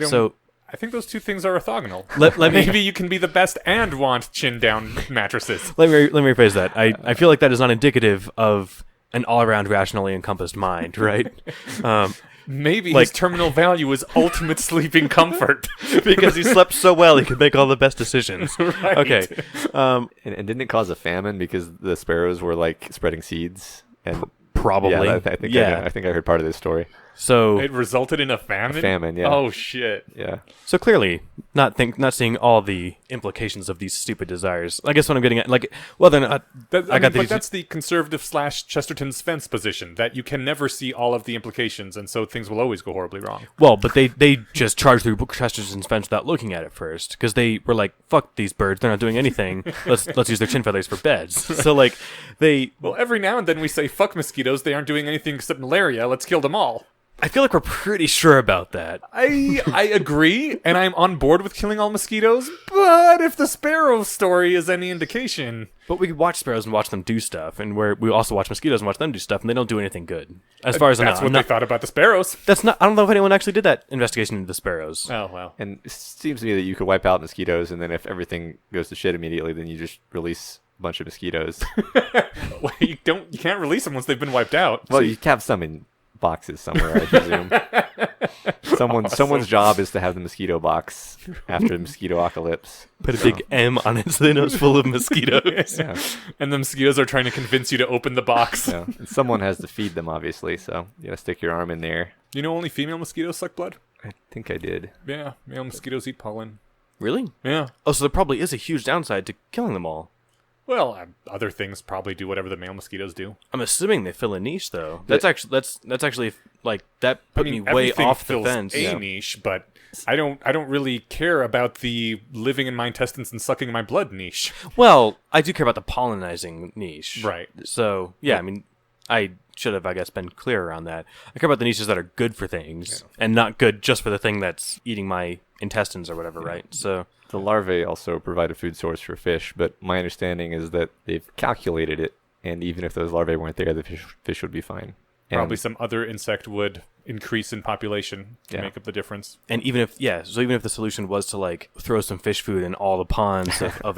think those two things are orthogonal. Maybe you can be the best and want chin-down mattresses. Let me rephrase that. I feel like that is not indicative of an all-around rationally encompassed mind, right? Maybe his terminal value is ultimate sleeping comfort. Because he slept so well, he could make all the best decisions. Right. Okay. And didn't it cause a famine because the sparrows were like spreading seeds? And Probably. Yeah, I think I heard part of this story. So It resulted in a famine? A famine, yeah. Oh, shit. Yeah. So clearly, not seeing all the implications of these stupid desires. I guess what I'm getting at, like, well then, But that's the conservative / Chesterton's fence position, that you can never see all of the implications, and so things will always go horribly wrong. Well, but they just charged through Chesterton's fence without looking at it first, because they were like, "Fuck these birds, they're not doing anything. Let's use their chin feathers for beds." So like, Well, every now and then we say, fuck mosquitoes, they aren't doing anything except malaria, let's kill them all. I feel like we're pretty sure about that. I agree, and I'm on board with killing all mosquitoes, but if the sparrow story is any indication... But we could watch sparrows and watch them do stuff, and we also watch mosquitoes and watch them do stuff, and they don't do anything good. As far as I know. That's what they thought about the sparrows. That's not. I don't know if anyone actually did that investigation into the sparrows. Oh, well. And it seems to me that you could wipe out mosquitoes, and then if everything goes to shit immediately, then you just release a bunch of mosquitoes. Well, you can't release them once they've been wiped out. Well, you have some in boxes somewhere, I presume. Someone's job is to have the mosquito box after the mosquito apocalypse. Put a big M on it so they know it's full of mosquitoes. Yeah. And the mosquitoes are trying to convince you to open the box. Yeah. And someone has to feed them, obviously, so you gotta stick your arm in there. You know only female mosquitoes suck blood? I think I did. Yeah, male mosquitoes eat pollen. Really? Yeah. Oh, so there probably is a huge downside to killing them all. Well, other things probably do whatever the male mosquitoes do. I'm assuming they fill a niche, though. That's actually like that put me way everything off the fills fence. a Yeah. niche, but I don't really care about the living in my intestines and sucking my blood niche. Well, I do care about the pollinizing niche. Right. So yeah, I mean, I should have, I guess, been clear around that. I care about the niches that are good for things and not good just for the thing that's eating my intestines or whatever, right? So The larvae also provide a food source for fish, but my understanding is that they've calculated it, and even if those larvae weren't there, the fish would be fine. And Probably some other insect would increase in population to Yeah. make up the difference. And even if the solution was to like throw some fish food in all the ponds of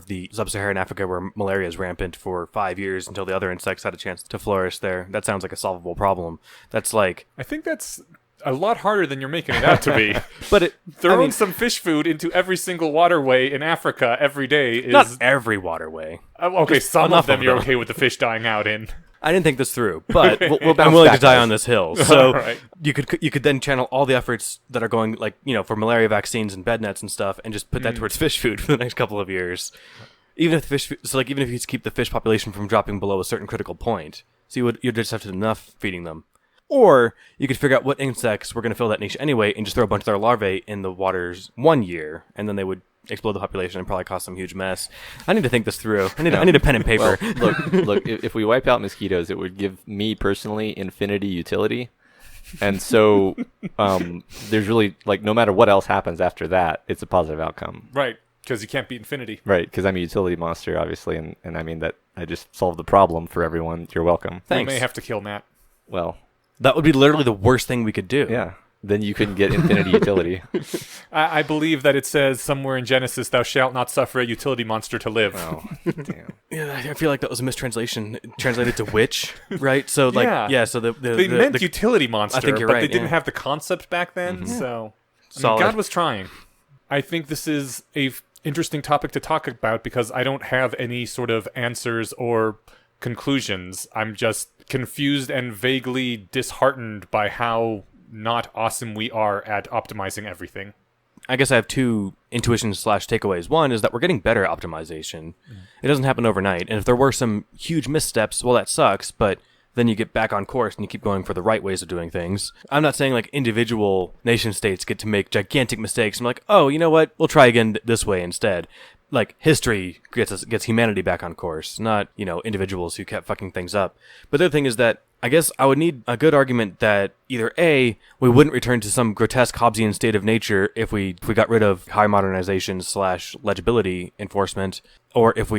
the sub-Saharan Africa where malaria is rampant for 5 years until the other insects had a chance to flourish there, that sounds like a solvable problem. That's like, I think that's a lot harder than you're making it out to be. but Throwing some fish food into every single waterway in Africa every day is... not every waterway. Okay, some enough of them of you're them. okay with the fish dying out in. I didn't think this through, but we'll I'm bounce willing to back, die guys. on this hill. So Right. you could then channel all the efforts that are going like for malaria vaccines and bed nets and stuff, and just put that towards fish food for the next couple of years. Even if even if you keep the fish population from dropping below a certain critical point, so you'd just have to enough feeding them. Or you could figure out what insects were going to fill that niche anyway, and just throw a bunch of their larvae in the waters 1 year, and then they would explode the population and probably cause some huge mess. I need to think this through. I need a pen and paper. Well, look. If we wipe out mosquitoes, it would give me personally infinity utility, and so there's really like no matter what else happens after that, it's a positive outcome. Right, because you can't beat infinity. Right, because I'm a utility monster, obviously, and I mean that I just solved the problem for everyone. You're welcome. Thanks. We may have to kill Matt. Well, That would be literally the worst thing we could do. yeah. Then you couldn't get infinity utility. I believe that it says somewhere in Genesis, "Thou shalt not suffer a utility monster to live." Oh, damn. Yeah, I feel like that was a mistranslation, translated to witch, right? So like, Yeah. so the They meant utility monster, I think you're but right, they didn't yeah. have the concept back then. So, I mean, Solid. God was trying. I think this is a interesting topic to talk about because I don't have any sort of answers or conclusions. I'm just confused and vaguely disheartened by how not awesome we are at optimizing everything. I guess I have two intuitions/takeaways. One is that we're getting better at optimization. It doesn't happen overnight, and if there were some huge missteps, well, that sucks. But then you get back on course and you keep going for the right ways of doing things. I'm not saying like individual nation states get to make gigantic mistakes. I'm like, oh, you know what? We'll try again this way instead. Like history gets humanity back on course, not individuals who kept fucking things up. But the other thing is that I guess I would need a good argument that either A, we wouldn't return to some grotesque Hobbesian state of nature if we got rid of high modernization / legibility enforcement, or if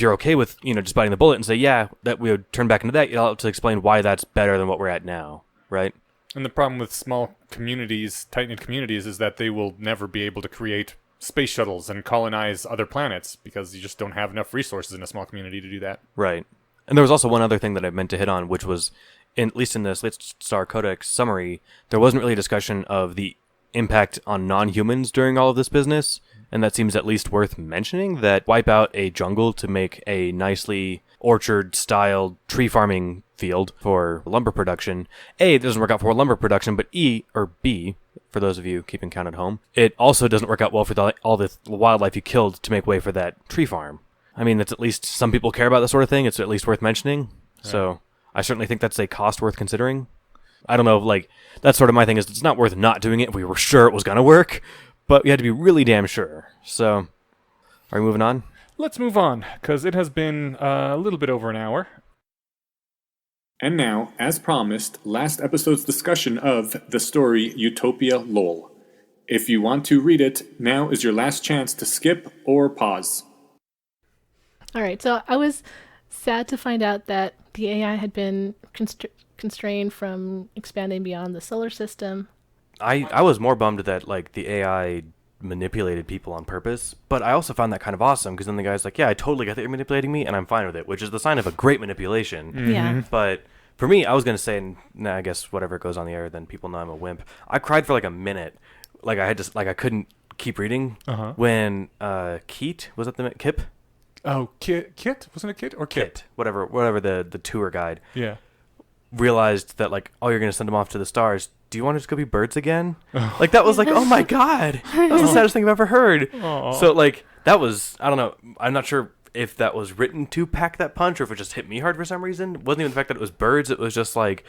you're okay with just biting the bullet and say that we would turn back into that, you'll have to explain why that's better than what we're at now, right? And the problem with small communities, tight-knit communities, is that they will never be able to create space shuttles and colonize other planets because you just don't have enough resources in a small community to do that. Right. And there was also one other thing that I meant to hit on, which was, at least in the Slate Star Codex summary, there wasn't really a discussion of the impact on non-humans during all of this business, and that seems at least worth mentioning, that wipe out a jungle to make a nicely orchard-styled tree farming field for lumber production. A, it doesn't work out for lumber production, but B, for those of you keeping count at home, it also doesn't work out well for all the wildlife you killed to make way for that tree farm. I mean, it's at least some people care about this sort of thing. It's at least worth mentioning. Yeah. So I certainly think that's a cost worth considering. I don't know, like, that's sort of my thing is it's not worth not doing it if we were sure it was going to work, but we had to be really damn sure. So are we moving on? Let's move on, because it has been a little bit over an hour. And now, as promised, last episode's discussion of the story Utopia LOL. If you want to read it, now is your last chance to skip or pause. All right, so I was sad to find out that the AI had been constrained from expanding beyond the solar system. I was more bummed that like the AI manipulated people on purpose, but I also found that kind of awesome because then the guy's like, yeah, I totally get that you're manipulating me and I'm fine with it, which is the sign of a great manipulation. Mm-hmm. Yeah. But for me, I was going to say, nah, I guess whatever goes on the air, then people know I'm a wimp. I cried for like a minute. Like I couldn't keep reading when Keat, was that the Kip? Oh, Kit? Wasn't it Kit or Kip? Kit, whatever the tour guide. Yeah. Realized that like, oh, you're going to send them off to the stars. Do you want to just go be birds again? Like that was like, oh my God, that was the saddest thing I've ever heard. So like that was, I don't know. I'm not sure if that was written to pack that punch or if it just hit me hard for some reason. It wasn't even the fact that it was birds. It was just like,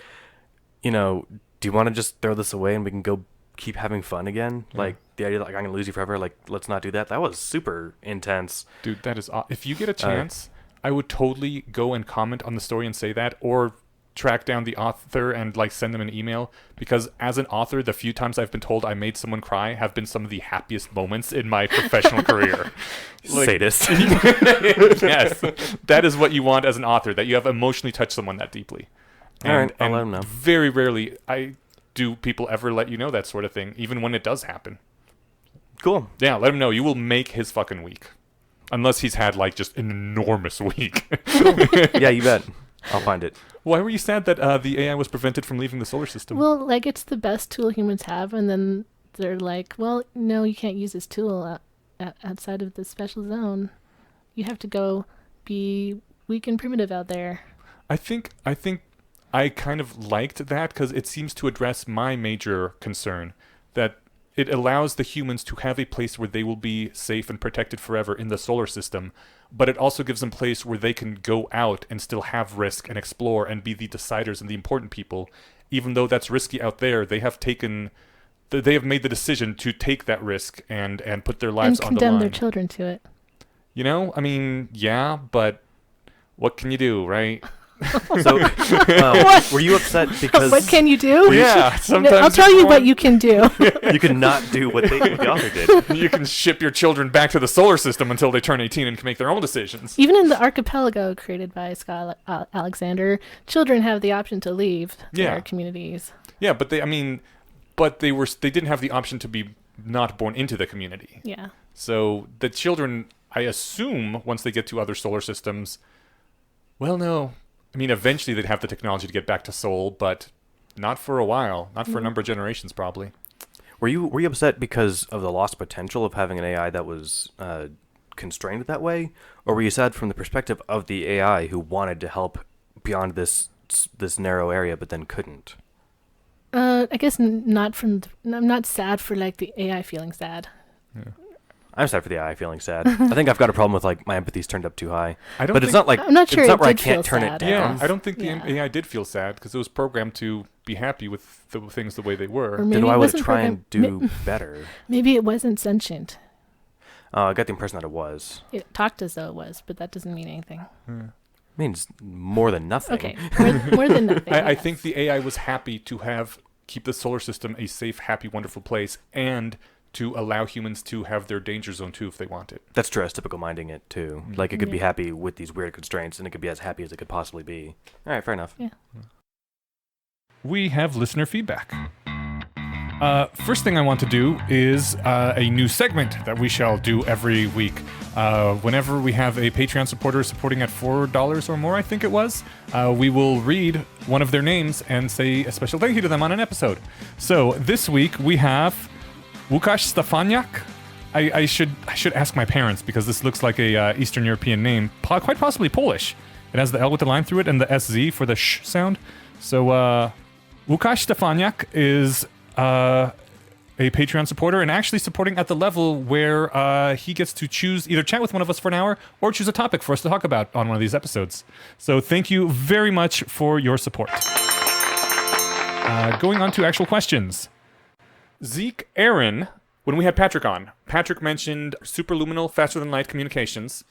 do you want to just throw this away and we can go keep having fun again? Yeah. Like the idea that like I'm gonna lose you forever. Like let's not do that. That was super intense. Dude, that is if you get a chance, I would totally go and comment on the story and say that, or track down the author and like send them an email, because as an author, the few times I've been told I made someone cry have been some of the happiest moments in my professional career. Sadist. Yes, that is what you want as an author, that you have emotionally touched someone that deeply. All right, I'll let them know. Very rarely do people ever let you know that sort of thing, even when it does happen. Cool. Yeah, let him know. You will make his fucking week. Unless he's had, like, just an enormous week. Yeah, you bet. I'll find it. Why were you sad that the AI was prevented from leaving the solar system? Well, like, it's the best tool humans have, and then they're like, well, no, you can't use this tool outside of the special zone. You have to go be weak and primitive out there. I think I kind of liked that because it seems to address my major concern, that it allows the humans to have a place where they will be safe and protected forever in the solar system, but it also gives them a place where they can go out and still have risk and explore and be the deciders and the important people. Even though that's risky out there, they have made the decision to take that risk and put their lives on the line. And condemn their children to it. You know, I mean, yeah, but what can you do, right? So, were you upset because What can you do? Yeah, sometimes I'll tell you what you can do. you could not do what the author did? You can ship your children back to the solar system until they turn 18 and can make their own decisions. Even in the archipelago created by Scott Alexander, children have the option to leave their communities. Yeah, but they didn't have the option to be not born into the community. Yeah. So the children, I assume, once they get to other solar systems, well, no. I mean, eventually they'd have the technology to get back to Sol, but not for a while. Not for a number of generations, probably. Were you upset because of the lost potential of having an AI that was constrained that way, or were you sad from the perspective of the AI who wanted to help beyond this narrow area but then couldn't? I guess not from. I'm not sad for like the AI feeling sad. Yeah. I'm sad for the AI feeling sad. I think I've got a problem with like my empathy's turned up too high. It's not like I'm not sure it's not it where I did can't feel turn sad. it down. Yeah, I don't think the Yeah. AI did feel sad because it was programmed to be happy with the things the way they were. Or maybe Then why it would it wasn't try programmed- and do better? Maybe it wasn't sentient. I got the impression that it was. It talked as though it was, but that doesn't mean anything. Means more than nothing. Okay, more than nothing. I yes. think the AI was happy to keep the solar system a safe, happy, wonderful place, and to allow humans to have their danger zone too if they want it. That's true. That's typical minding it too. Like it could be happy with these weird constraints, and it could be as happy as it could possibly be. All right, fair enough. Yeah. We have listener feedback. First thing I want to do is a new segment that we shall do every week. Whenever we have a Patreon supporter supporting at $4 or more, I think it was, we will read one of their names and say a special thank you to them on an episode. So this week we have Łukasz Stefaniak. I should ask my parents because this looks like a Eastern European name, quite possibly Polish. It has the L with the line through it and the SZ for the sh sound. So Łukasz Stefaniak is a Patreon supporter and actually supporting at the level where he gets to choose, either chat with one of us for an hour or choose a topic for us to talk about on one of these episodes. So thank you very much for your support. Going on to actual questions. Zeke Aaron, when we had Patrick on, Patrick mentioned superluminal faster than light communications.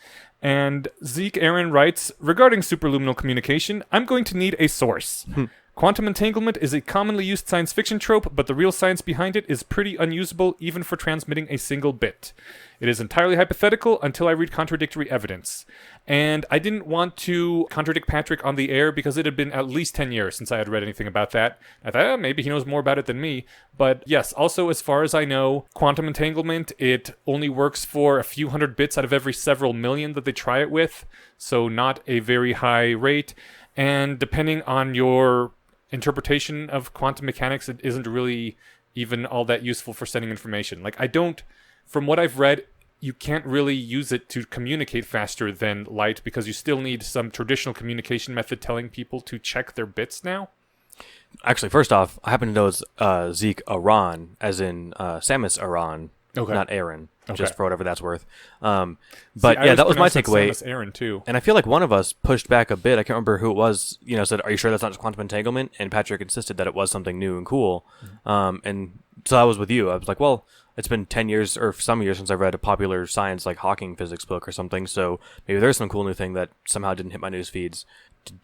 And Zeke Aaron writes, regarding superluminal communication, I'm going to need a source. Quantum entanglement is a commonly used science fiction trope, but the real science behind it is pretty unusable even for transmitting a single bit. It is entirely hypothetical until I read contradictory evidence. And I didn't want to contradict Patrick on the air because it had been at least 10 years since I had read anything about that. I thought, maybe he knows more about it than me. But yes, also as far as I know, quantum entanglement, it only works for a few hundred bits out of every several million that they try it with. So not a very high rate. And depending on your interpretation of quantum mechanics, it isn't really even all that useful for sending information. Like, from what I've read, you can't really use it to communicate faster than light because you still need some traditional communication method telling people to check their bits now. Actually, first off, I happen to know it's Zeke Aran, as in Samus Aran, not Aaron, just for whatever that's worth. But yeah, that was my takeaway. Samus Aran too. And I feel like one of us pushed back a bit. I can't remember who it was. Said, "Are you sure that's not just quantum entanglement?" And Patrick insisted that it was something new and cool. And so I was with you. I was like, well, it's been 10 years or some years since I read a popular science like Hawking physics book or something. So maybe there's some cool new thing that somehow didn't hit my news feeds.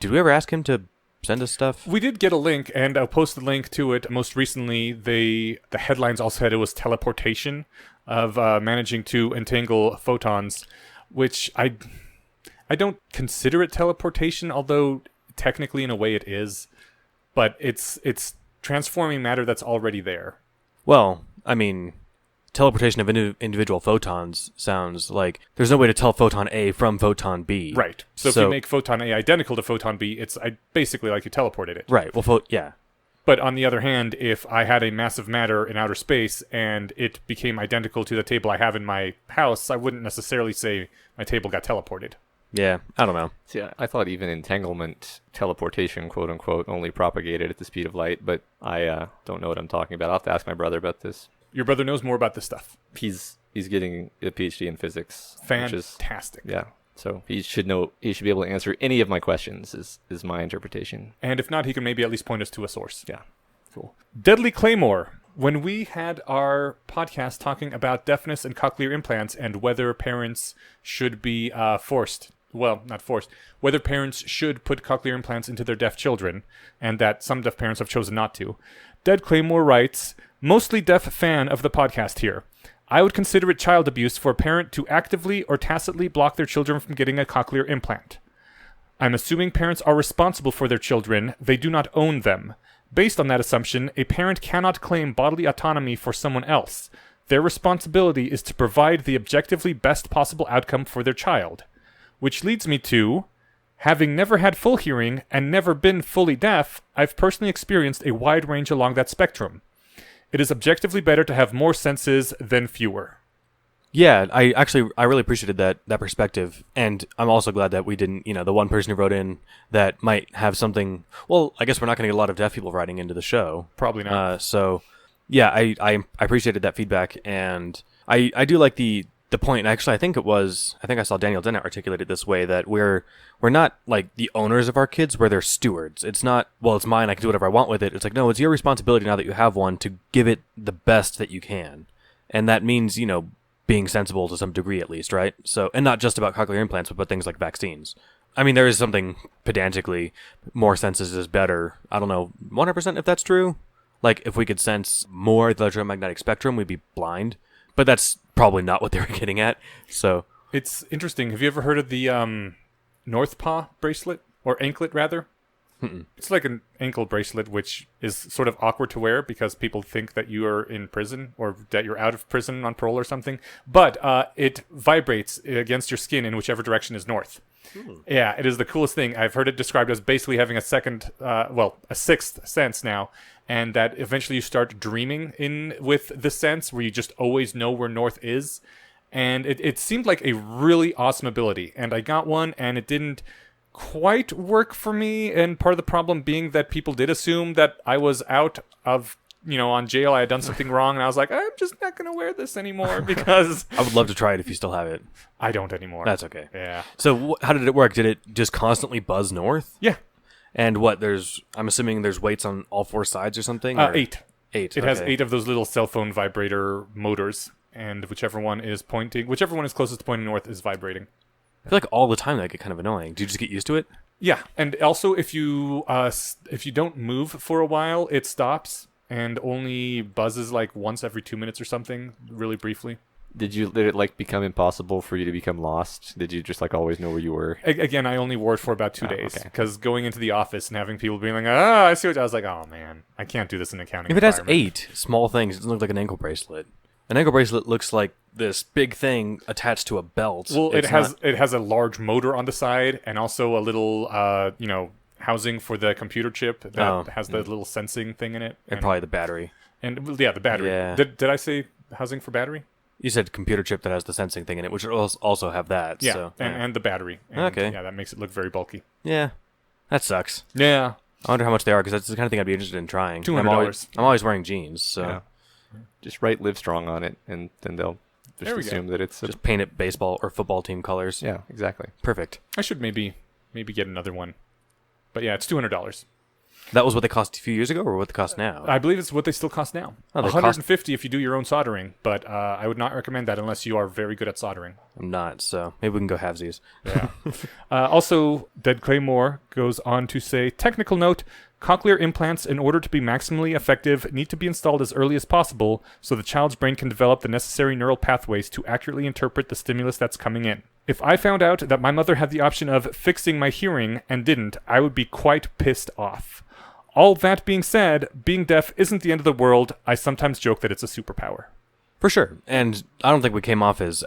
Did we ever ask him to send us stuff? We did get a link, and I'll post the link to it. Most recently, the headlines all said it was teleportation of managing to entangle photons, which I don't consider it teleportation, although technically in a way it is. But it's transforming matter that's already there. Well, I mean, teleportation of individual photons sounds like there's no way to tell photon A from photon B. Right. So if you make photon A identical to photon B, it's basically like you teleported it. Right. Well, yeah. But on the other hand, if I had a massive matter in outer space and it became identical to the table I have in my house, I wouldn't necessarily say my table got teleported. Yeah, I don't know. See, I thought even entanglement, teleportation, quote unquote, only propagated at the speed of light, but I don't know what I'm talking about. I'll have to ask my brother about this. Your brother knows more about this stuff. He's getting a PhD in physics. Fantastic. Yeah. So he should know. He should be able to answer any of my questions. Is my interpretation. And if not, he can maybe at least point us to a source. Yeah. Cool. Deadly Claymore. When we had our podcast talking about deafness and cochlear implants and whether parents should be forced. Well, not forced. Whether parents should put cochlear implants into their deaf children, and that some deaf parents have chosen not to. Dead Claymore writes, mostly deaf fan of the podcast here. I would consider it child abuse for a parent to actively or tacitly block their children from getting a cochlear implant. I'm assuming parents are responsible for their children, they do not own them. Based on that assumption, a parent cannot claim bodily autonomy for someone else. Their responsibility is to provide the objectively best possible outcome for their child. Which leads me to, having never had full hearing and never been fully deaf, I've personally experienced a wide range along that spectrum. It is objectively better to have more senses than fewer. Yeah, I really appreciated that perspective, and I'm also glad that we didn't, the one person who wrote in that might have something. Well, I guess we're not going to get a lot of deaf people writing into the show. Probably not. So, yeah, I appreciated that feedback, and I do like the point. Actually, I think I saw Daniel Dennett articulate it this way, that we're not like the owners of our kids, we're their stewards. It's not, well, it's mine, I can do whatever I want with it. It's like, no, it's your responsibility now that you have one to give it the best that you can. And that means, being sensible to some degree at least, right? So, and not just about cochlear implants, but things like vaccines. I mean, there is something pedantically, more senses is better. I don't know 100% if that's true. Like, if we could sense more of the electromagnetic spectrum, we'd be blind. But that's probably not what they were getting at. So it's interesting. Have you ever heard of the North Paw bracelet? Or anklet, rather? Mm-mm. It's like an ankle bracelet, which is sort of awkward to wear because people think that you are in prison or that you're out of prison on parole or something. But it vibrates against your skin in whichever direction is north. Yeah, it is the coolest thing. I've heard it described as basically having a sixth sense now, and that eventually you start dreaming with the sense where you just always know where north is. And it seemed like a really awesome ability. And I got one, and it didn't quite work for me, and part of the problem being that people did assume that I was out of, on jail, I had done something wrong, and I was like, I'm just not going to wear this anymore because... I would love to try it if you still have it. I don't anymore. That's okay. Yeah. So how did it work? Did it just constantly buzz north? Yeah. And I'm assuming there's weights on all four sides or something? 8. Eight. It has 8 of those little cell phone vibrator motors, and whichever one is closest to pointing north is vibrating. I feel like all the time that get kind of annoying. Do you just get used to it? Yeah, and also if you don't move for a while, it stops and only buzzes like once every 2 minutes or something, really briefly. Did it become impossible for you to become lost? Did you just always know where you were? Again, I only wore it for about 2 days because going into the office and having people being like, I see what I was like, oh man, I can't do this in an accounting. If it has 8 small things, it doesn't look like an ankle bracelet. An ankle bracelet looks like this big thing attached to a belt. Well, it has a large motor on the side and also a little housing for the computer chip that has the little sensing thing in it. And probably the battery. And yeah, the battery. Yeah. Did I say housing for battery? You said computer chip that has the sensing thing in it, which will also have that. Yeah, so, and the battery. And, okay. Yeah, that makes it look very bulky. Yeah, that sucks. Yeah. I wonder how much they are, because that's the kind of thing I'd be interested in trying. $200. I'm always wearing jeans, so... Yeah. Just write Livestrong on it, and then they'll just assume that it's... Just paint it baseball or football team colors. Yeah, exactly. Perfect. I should maybe get another one. But yeah, it's $200. That was what they cost a few years ago, or what they cost now? I believe it's what they still cost now. Oh, they 150 if you do your own soldering, but I would not recommend that unless you are very good at soldering. I'm not, so maybe we can go halvesies. Yeah. Also, Dead Claymore goes on to say, technical note, cochlear implants, in order to be maximally effective, need to be installed as early as possible so the child's brain can develop the necessary neural pathways to accurately interpret the stimulus that's coming in. If I found out that my mother had the option of fixing my hearing and didn't, I would be quite pissed off. All that being said, being deaf isn't the end of the world. I sometimes joke that it's a superpower. For sure. And I don't think we came off as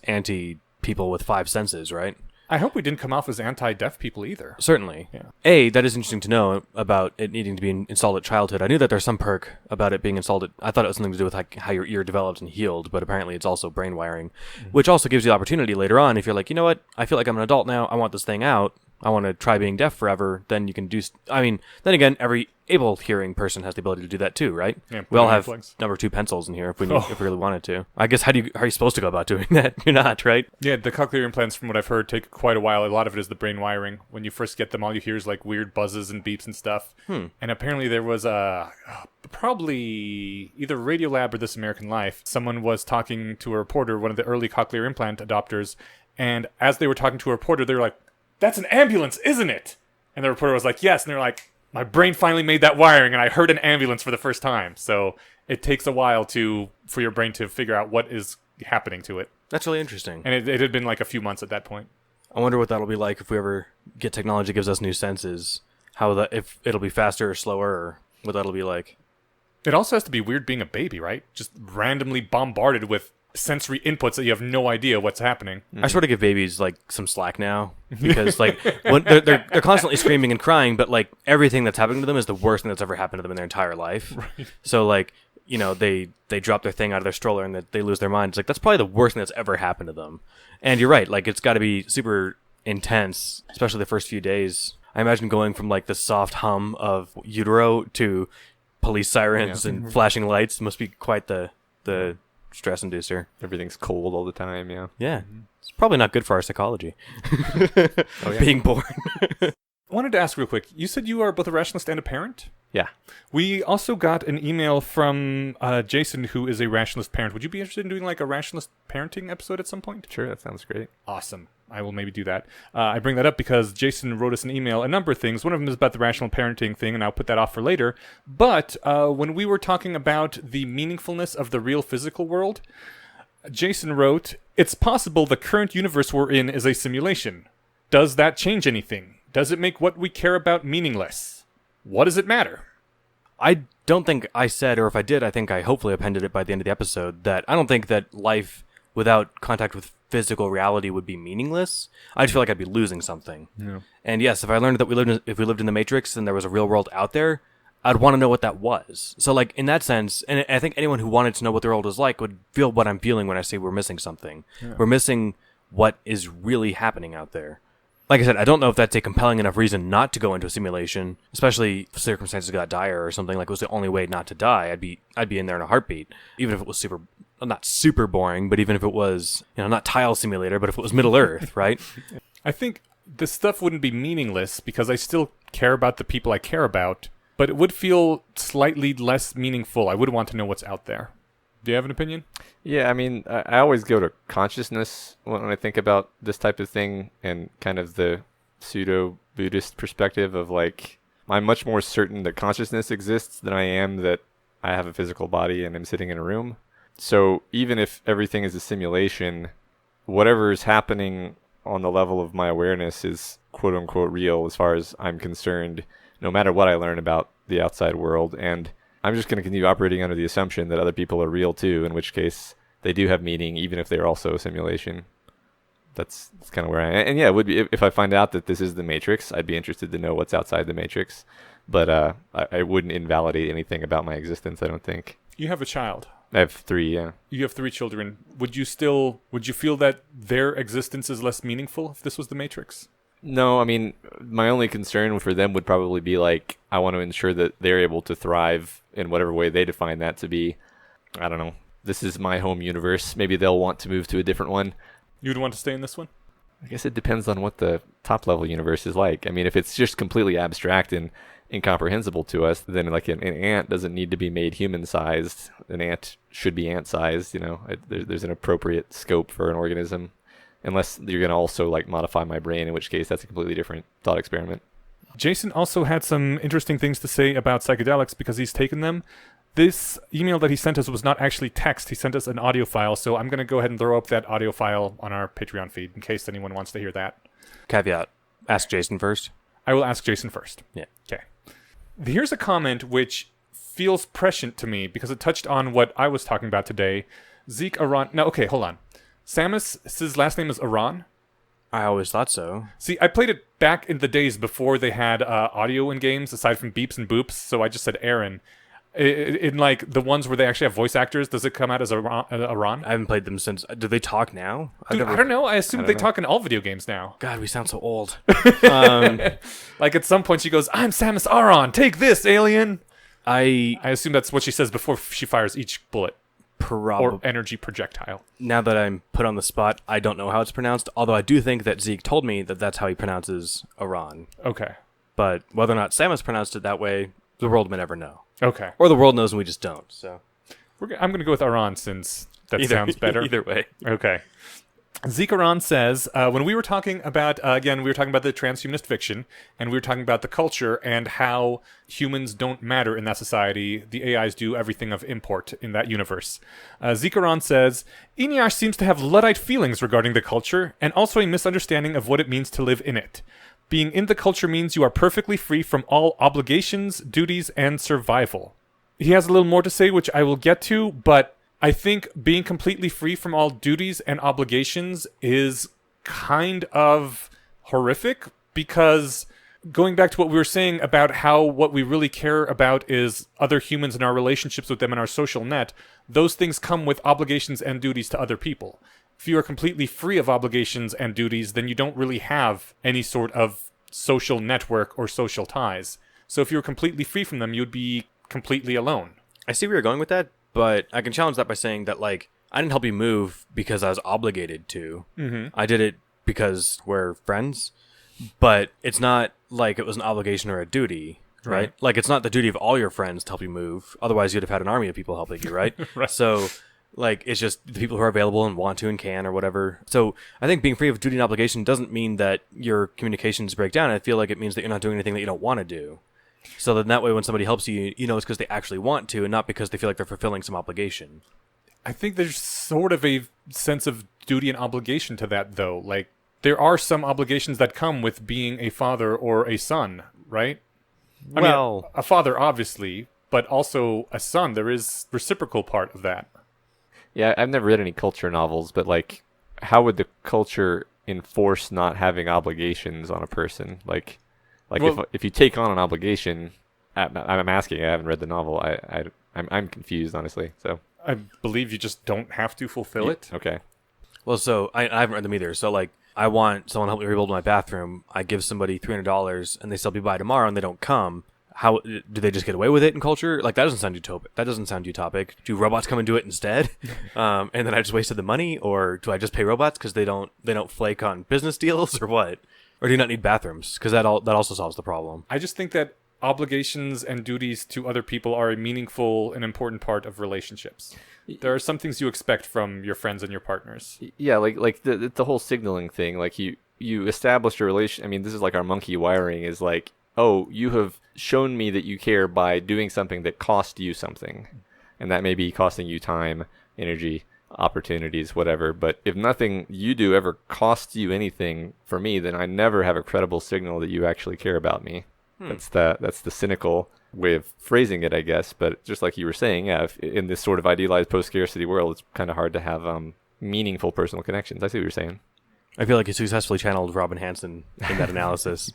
anti-people with 5 senses, right? I hope we didn't come off as anti-deaf people either. Certainly. Yeah. That is interesting to know about it needing to be installed at childhood. I knew that there's some perk about it being installed I thought it was something to do with like how your ear developed and healed, but apparently it's also brain wiring, which also gives you the opportunity later on, if you're like, you know what, I feel like I'm an adult now, I want this thing out, I want to try being deaf forever, then you can do... then again, every able hearing person has the ability to do that too, right? Yeah, we all have earplugs. number 2 pencils in here if we really wanted to. I guess how are you supposed to go about doing that? You're not, right? Yeah, the cochlear implants, from what I've heard, take quite a while. A lot of it is the brain wiring. When you first get them, all you hear is like weird buzzes and beeps and stuff. And apparently there was probably either Radiolab or This American Life. Someone was talking to a reporter, one of the early cochlear implant adopters, and as they were talking to a reporter, they were like, "That's an ambulance, isn't it?" And the reporter was like, "Yes." And they're like, "My brain finally made that wiring, and I heard an ambulance for the first time." So it takes a while for your brain to figure out what is happening to it. That's really interesting. And it had been like a few months at that point. I wonder what that'll be like if we ever get technology that gives us new senses. If it'll be faster or slower, or what that'll be like. It also has to be weird being a baby, right? Just randomly bombarded with sensory inputs that you have no idea what's happening. I sort of give babies like some slack now because like when they're constantly screaming and crying, but like everything that's happening to them is the worst thing that's ever happened to them in their entire life. Right. So like, you know, they drop their thing out of their stroller and they lose their mind. It's like that's probably the worst thing that's ever happened to them. And you're right, like it's got to be super intense, especially the first few days. I imagine going from like the soft hum of utero to police sirens and flashing lights must be quite the stress inducer. Everything's cold all the time, yeah. Yeah. It's probably not good for our psychology. Being born. I wanted to ask real quick. You said you are both a rationalist and a parent? Yeah. We also got an email from Jason, who is a rationalist parent. Would you be interested in doing like a rationalist parenting episode at some point? Sure, that sounds great. Awesome. I will maybe do that. I bring that up because Jason wrote us an email, a number of things. One of them is about the rational parenting thing, and I'll put that off for later. But when we were talking about the meaningfulness of the real physical world, Jason wrote, "It's possible the current universe we're in is a simulation. Does that change anything? Does it make what we care about meaningless? What does it matter?" I don't think I said, or if I did, I think I hopefully appended it by the end of the episode, that I don't think that life without contact with physical reality would be meaningless. I'd feel like I'd be losing something. Yeah. And yes, if I learned that if we lived in the Matrix and there was a real world out there, I'd want to know what that was. So like in that sense, and I think anyone who wanted to know what the world was like would feel what I'm feeling when I say we're missing something. Yeah. We're missing what is really happening out there. Like I said, I don't know if that's a compelling enough reason not to go into a simulation, especially if circumstances got dire or something, like it was the only way not to die. I'd be in there in a heartbeat, even if it was not super boring, but even if it was, not Tile Simulator, but if it was Middle Earth, right? I think this stuff wouldn't be meaningless because I still care about the people I care about, but it would feel slightly less meaningful. I would want to know what's out there. Do you have an opinion? Yeah, I mean, I always go to consciousness when I think about this type of thing, and kind of the pseudo-Buddhist perspective of like, I'm much more certain that consciousness exists than I am that I have a physical body and I'm sitting in a room. So even if everything is a simulation, whatever is happening on the level of my awareness is quote-unquote real as far as I'm concerned, no matter what I learn about the outside world. And I'm just going to continue operating under the assumption that other people are real too, in which case they do have meaning, even if they're also a simulation. That's kind of where I am. And yeah, it would be, if I find out that this is the Matrix, I'd be interested to know what's outside the Matrix. But I wouldn't invalidate anything about my existence, I don't think. You have a child. I have 3, yeah. You have 3 children. Would you feel that their existence is less meaningful if this was the Matrix? No, I mean, my only concern for them would probably be like, I want to ensure that they're able to thrive in whatever way they define that to be. I don't know. This is my home universe. Maybe they'll want to move to a different one. You'd want to stay in this one? I guess it depends on what the top level universe is like. I mean, if it's just completely abstract and incomprehensible to us, then like an ant doesn't need to be made human-sized. An ant should be ant-sized. There's an appropriate scope for an organism, unless you're going to also like modify my brain, in which case that's a completely different thought experiment. Jason also had some interesting things to say about psychedelics because he's taken them. This email that he sent us was not actually text. He sent us an audio file, so I'm going to go ahead and throw up that audio file on our Patreon feed in case anyone wants to hear that. Caveat: ask Jason first. I will ask Jason first. Yeah. Okay. Here's a comment which feels prescient to me because it touched on what I was talking about today. Zeke Aran. No, okay, hold on. Samus's last name is Aran. I always thought so. See, I played it back in the days before they had audio in games, aside from beeps and boops, so I just said Aaron. In like the ones where they actually have voice actors, does it come out as Aran? I haven't played them since. Do they talk now? Dude, I don't know. I assume they talk in all video games now. God, we sound so old. Like at some point she goes, "I'm Samus Aran. Take this, alien." I I assume that's what she says before she fires each bullet or energy projectile. Now that I'm put on the spot, I don't know how it's pronounced. Although I do think that Zeke told me that that's how he pronounces Aran. Okay. But whether or not Samus pronounced it that way, the world may never know. Okay. Or the world knows and we just don't. So I'm going to go with Aran since that sounds better. Either way. Okay. Zeke Aran says, when we were talking about, again, we were talking about the transhumanist fiction, and we were talking about the culture and how humans don't matter in that society. The AIs do everything of import in that universe. Zeke Aran says, Eneash seems to have Luddite feelings regarding the culture, and also a misunderstanding of what it means to live in it. Being in the culture means you are perfectly free from all obligations, duties, and survival. He has a little more to say, which I will get to, but I think being completely free from all duties and obligations is kind of horrific, because going back to what we were saying about how what we really care about is other humans and our relationships with them and our social net, those things come with obligations and duties to other people. If you are completely free of obligations and duties, then you don't really have any sort of social network or social ties. So if you were completely free from them, you'd be completely alone. I see where you're going with that, but I can challenge that by saying that, like, I didn't help you move because I was obligated to. Mm-hmm. I did it because we're friends, but it's not like it was an obligation or a duty, right? Like, it's not the duty of all your friends to help you move. Otherwise, you'd have had an army of people helping you, right? Right. So, like, it's just the people who are available and want to and can or whatever. So I think being free of duty and obligation doesn't mean that your communications break down. I feel like it means that you're not doing anything that you don't want to do. So then that way when somebody helps you, you know it's because they actually want to and not because they feel like they're fulfilling some obligation. I think there's sort of a sense of duty and obligation to that, though. Like, there are some obligations that come with being a father or a son, right? I mean, a father, obviously, but also a son. There is reciprocal part of that. Yeah, I've never read any culture novels, but like, how would the culture enforce not having obligations on a person? Like well, if you take on an obligation, I'm asking. I haven't read the novel. I'm confused, honestly. So I believe you just don't have to fulfill it. Okay. Well, so I haven't read them either. So like, I want someone to help me rebuild my bathroom. I give somebody $300, and they still be by tomorrow, and they don't come. How do they just get away with it in culture? Like, that doesn't sound utopic. That doesn't sound utopic. Do robots come and do it instead? And then I just wasted the money, or do I just pay robots because they don't flake on business deals, or what? Or do you not need bathrooms? Because that also solves the problem. I just think that obligations and duties to other people are a meaningful and important part of relationships. There are some things you expect from your friends and your partners. Yeah, like the whole signaling thing. Like you establish a relation. I mean, this is like our monkey wiring. Is like, oh, you have shown me that you care by doing something that cost you something, and that may be costing you time, energy, opportunities, whatever. But if nothing you do ever costs you anything for me, then I never have a credible signal that you actually care about me. That's the cynical way of phrasing it, I guess. But just like you were saying, yeah, in this sort of idealized post-scarcity world, it's kind of hard to have meaningful personal connections. I see what you're saying. I feel like you successfully channeled Robin Hanson in that analysis.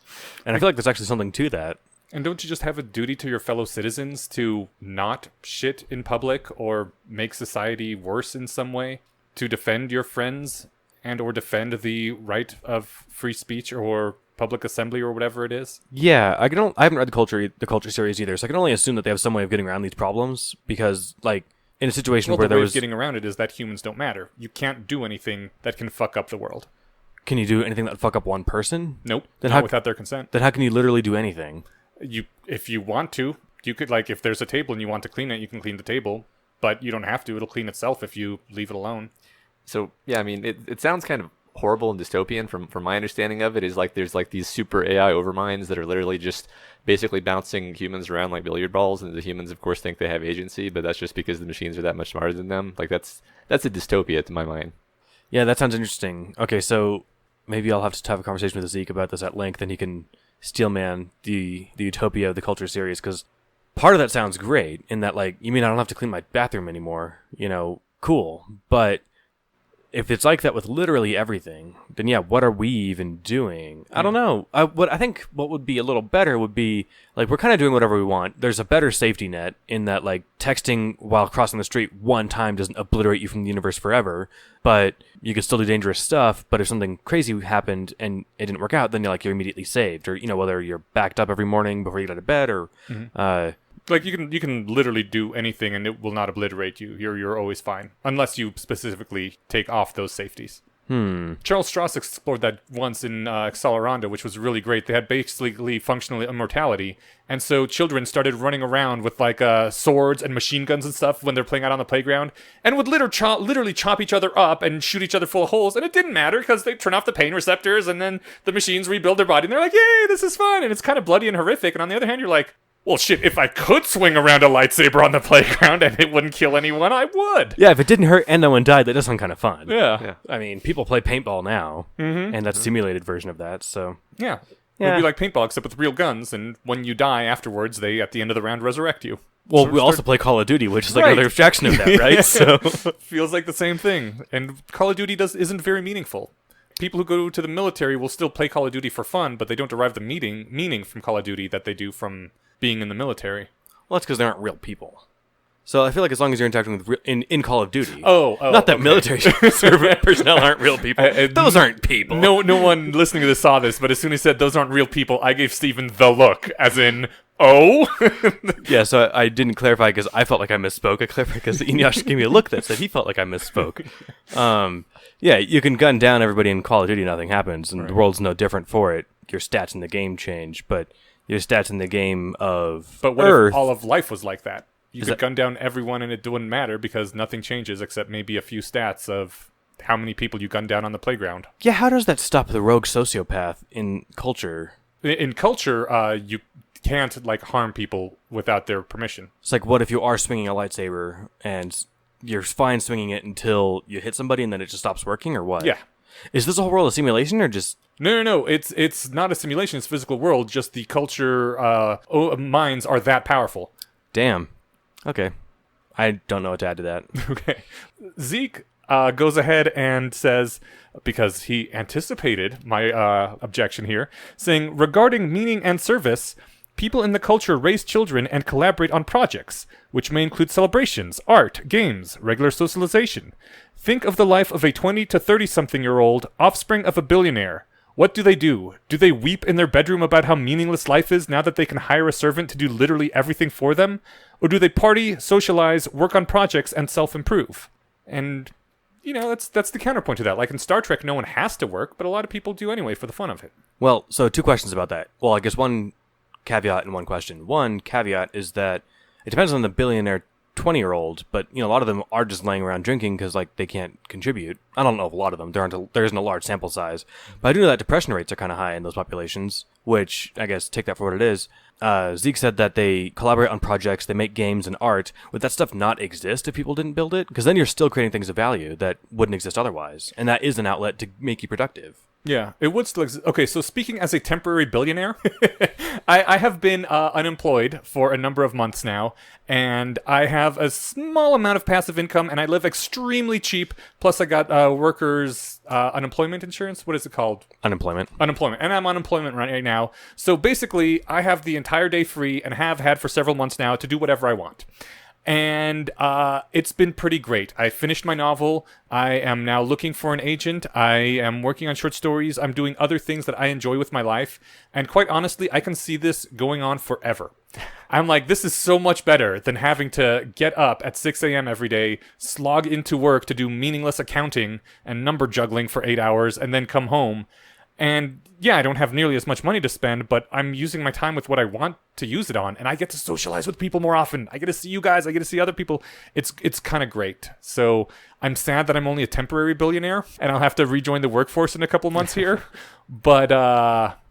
And I feel like there's actually something to that. And don't you just have a duty to your fellow citizens to not shit in public or make society worse in some way? To defend your friends and or defend the right of free speech or public assembly or whatever it is? Yeah, I haven't read the culture series either, so I can only assume that they have some way of getting around these problems, because, like, in a situation where the way of getting around it is that humans don't matter. You can't do anything that can fuck up the world. Can you do anything that would fuck up one person? Nope. Then not without their consent. Then how can you literally do anything? if you want to, you could, like, if there's a table and you want to clean it, you can clean the table, but you don't have to. It'll clean itself if you leave it alone. So yeah, I mean, it sounds kind of horrible and dystopian from my understanding of it. Is like there's like these super AI overminds that are literally just basically bouncing humans around like billiard balls, and the humans of course think they have agency, but that's just because the machines are that much smarter than them. Like that's a dystopia to my mind. Yeah, that sounds interesting. Okay, so maybe I'll have to have a conversation with Zeke about this at length, and he can steelman the Utopia of the Culture series, because part of that sounds great in that, like, you mean I don't have to clean my bathroom anymore, cool, but if it's like that with literally everything, then yeah, what are we even doing? I don't know. I think what would be a little better would be, like, we're kind of doing whatever we want. There's a better safety net in that, like, texting while crossing the street one time doesn't obliterate you from the universe forever, but you can still do dangerous stuff. But if something crazy happened and it didn't work out, then you're immediately saved. Or, whether you're backed up every morning before you get out of bed, or like, you can literally do anything and it will not obliterate you. You're always fine, unless you specifically take off those safeties. Charles Strauss explored that once in Acceleranda, which was really great. They had basically functional immortality, and so children started running around with like swords and machine guns and stuff when they're playing out on the playground, and would literally chop each other up and shoot each other full of holes, and it didn't matter because they turn off the pain receptors, and then the machines rebuild their body, and they're like, yay, this is fun, and it's kind of bloody and horrific. And on the other hand, you're like, well, shit, if I could swing around a lightsaber on the playground and it wouldn't kill anyone, I would. Yeah, if it didn't hurt and no one died, that does sound kind of fun. Yeah. I mean, people play paintball now, and that's a simulated version of that, so... Yeah. It would be like paintball, except with real guns, and when you die afterwards, they, at the end of the round, resurrect you. Well, we also play Call of Duty, which is like another abstraction of that, right? So feels like the same thing. And Call of Duty isn't very meaningful. People who go to the military will still play Call of Duty for fun, but they don't derive the meaning from Call of Duty that they do from being in the military. Well, that's because they aren't real people. So I feel like as long as you're interacting with in Call of Duty, not that military personnel aren't real people. Those aren't people. No one listening to this saw this, but as soon as he said those aren't real people, I gave Steven the look, as in, oh. Yeah, so I didn't clarify because I felt like I misspoke. I clarified because Inyash gave me a look that said he felt like I misspoke. Yeah, you can gun down everybody in Call of Duty, nothing happens, and the world's no different for it. Your stats in the game change, but your stats in the game of But what Earth, if all of life was like that? You could gun down everyone and it wouldn't matter because nothing changes except maybe a few stats of how many people you gun down on the playground. Yeah, how does that stop the rogue sociopath in culture? In culture, you can't, like, harm people without their permission. It's like, what if you are swinging a lightsaber and you're fine swinging it until you hit somebody and then it just stops working, or what? Yeah. Is this whole world a simulation, or just... No. It's not a simulation. It's a physical world. Just the culture minds are that powerful. Damn. Okay. I don't know what to add to that. Okay. Zeke goes ahead and says, because he anticipated my objection here, saying, regarding meaning and service, people in the culture raise children and collaborate on projects, which may include celebrations, art, games, regular socialization. Think of the life of a 20 to 30-something-year-old offspring of a billionaire. What do? Do they weep in their bedroom about how meaningless life is now that they can hire a servant to do literally everything for them? Or do they party, socialize, work on projects, and self-improve? And, that's the counterpoint to that. Like in Star Trek, no one has to work, but a lot of people do anyway for the fun of it. Well, so 2 questions about that. Well, I guess one caveat and one question. One caveat is that it depends on the billionaire 20-year-old, but a lot of them are just laying around drinking because they can't contribute. I don't know if a lot of them. There isn't a large sample size, but I do know that depression rates are kind of high in those populations, which I guess take that for what it is. Zeke said that they collaborate on projects, they make games and art. Would that stuff not exist if people didn't build it? Because then you're still creating things of value that wouldn't exist otherwise, and that is an outlet to make you productive. Yeah, it would still exist. Okay, so speaking as a temporary billionaire, I have been unemployed for a number of months now, and I have a small amount of passive income, and I live extremely cheap, plus I got workers' unemployment insurance. What is it called? Unemployment. Unemployment. And I'm unemployment right now. So basically, I have the entire day free, and have had for several months now, to do whatever I want. And it's been pretty great. I finished my novel. I am now looking for an agent. I am working on short stories. I'm doing other things that I enjoy with my life. And quite honestly, I can see this going on forever. I'm like, this is so much better than having to get up at 6 a.m. every day, slog into work to do meaningless accounting and number juggling for 8 hours, and then come home And yeah, I don't have nearly as much money to spend, but I'm using my time with what I want to use it on, and I get to socialize with people more often. I get to see you guys, I get to see other people. It's kind of great. So I'm sad that I'm only a temporary billionaire, and I'll have to rejoin the workforce in a couple months here. But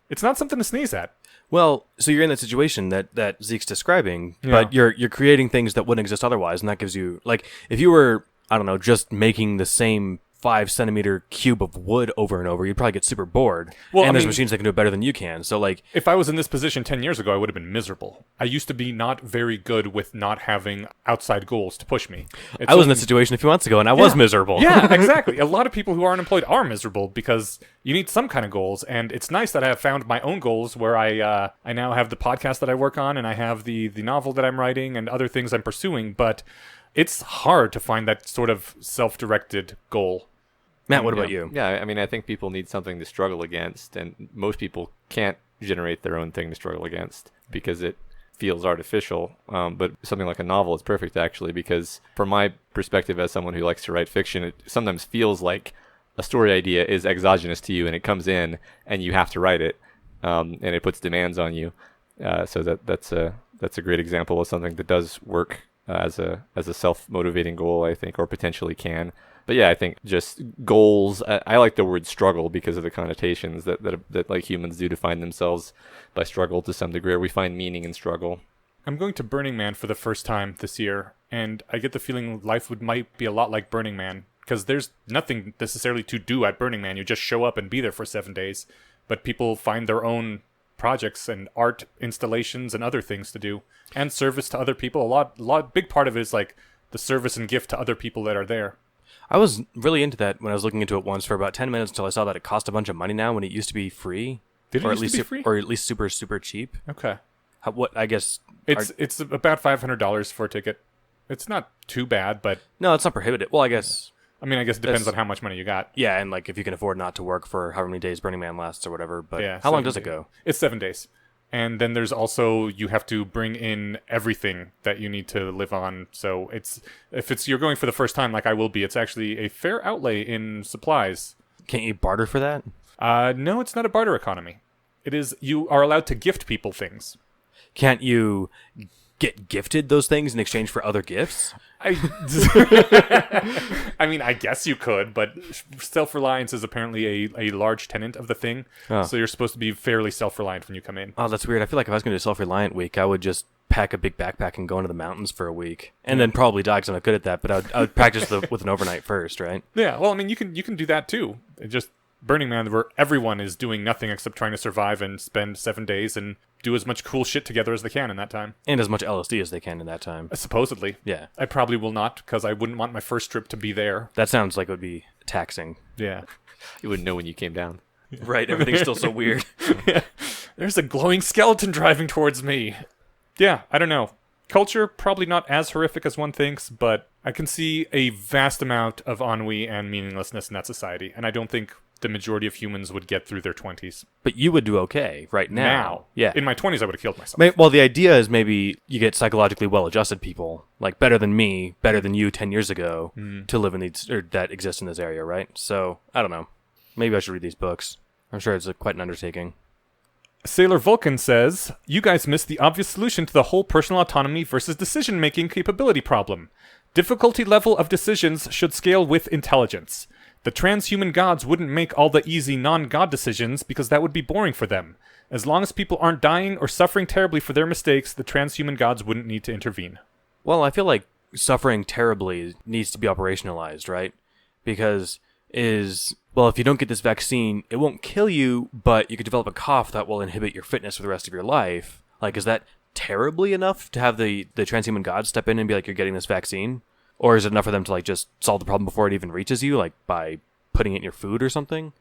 it's not something to sneeze at. Well, so you're in that situation that Zeke's describing, Yeah. but you're creating things that wouldn't exist otherwise, and that gives you, like, if you were, I don't know, just making the same 5-centimeter cube of wood over and over, you'd probably get super bored. Well, and I there's mean- machines that can do it better than you can. So, like, If I was in this position 10 years ago, I would have been miserable. I used to be not very good with not having outside goals to push me. I was in that situation a few months ago, and I was miserable. Yeah, exactly. A lot of people who are unemployed are miserable because you need some kind of goals. And it's nice that I have found my own goals where I now have the podcast that I work on, and I have the novel that I'm writing and other things I'm pursuing. But it's hard to find that sort of self-directed goal. Matt, what about you? Yeah, I mean, I think people need something to struggle against, and most people can't generate their own thing to struggle against because it feels artificial. But something like a novel is perfect, actually, because from my perspective as someone who likes to write fiction, it sometimes feels like a story idea is exogenous to you, and it comes in, and you have to write it, and it puts demands on you. So that's a great example of something that does work as a self-motivating goal, I think, or potentially can. But yeah, I think just goals. I like the word struggle because of the connotations that like humans do define themselves by struggle to some degree. Or we find meaning in struggle. I'm going to Burning Man for the first time this year, and I get the feeling life might be a lot like Burning Man, because there's nothing necessarily to do at Burning Man. You just show up and be there for 7 days, but people find their own projects and art installations and other things to do, and service to other people. A lot big part of it is like the service and gift to other people that are there. I was really into that when I was looking into it once for about 10 minutes until I saw that it cost a bunch of money now when it used to be free. Did it or used at least to be free? Or at least super, super cheap. Okay. What, I guess... It's about $500 for a ticket. It's not too bad, but No, it's not prohibited. Well, I guess... I mean, I guess it depends That's- on how much money you got. Yeah, and like if you can afford not to work for however many days Burning Man lasts or whatever. But Yeah, how long 7 does it days. go? It's 7 days. And then there's also, you have to bring in everything that you need to live on. So if you're going for the first time, like I will be, it's actually a fair outlay in supplies. Can't you barter for that? No, it's not a barter economy. It is, you are allowed to gift people things. Can't you get gifted those things in exchange for other gifts? I mean, I guess you could, but self-reliance is apparently a large tenet of the thing. Oh. So you're supposed to be fairly self-reliant when you come in. Oh, that's weird. I feel like if I was going to do a self-reliant week, I would just pack a big backpack and go into the mountains for a week. And then probably die because I'm not good at that, but I would practice with an overnight first, right? Yeah, well, I mean, you can do that too. It just Burning Man, where everyone is doing nothing except trying to survive and spend 7 days and do as much cool shit together as they can in that time. And as much LSD as they can in that time. Supposedly. Yeah. I probably will not, because I wouldn't want my first trip to be there. That sounds like it would be taxing. Yeah. You wouldn't know when you came down. Right, everything's still so weird. There's a glowing skeleton driving towards me. Yeah, I don't know. Culture, probably not as horrific as one thinks, but I can see a vast amount of ennui and meaninglessness in that society, and I don't think the majority of humans would get through their 20s. But you would do okay right now. Yeah. In my 20s, I would have killed myself. Well, the idea is maybe you get psychologically well-adjusted people, like better than me, better than you 10 years ago, to live in these, or that exist in this area, right? So, I don't know. Maybe I should read these books. I'm sure it's quite an undertaking. Sailor Vulcan says, you guys missed the obvious solution to the whole personal autonomy versus decision-making capability problem. Difficulty level of decisions should scale with intelligence. The transhuman gods wouldn't make all the easy non-god decisions because that would be boring for them. As long as people aren't dying or suffering terribly for their mistakes, the transhuman gods wouldn't need to intervene. Well, I feel like suffering terribly needs to be operationalized, right? Because if you don't get this vaccine, it won't kill you, but you could develop a cough that will inhibit your fitness for the rest of your life. Like, is that terribly enough to have the transhuman gods step in and be like, you're getting this vaccine? Or is it enough for them to like just solve the problem before it even reaches you, like by putting it in your food or something?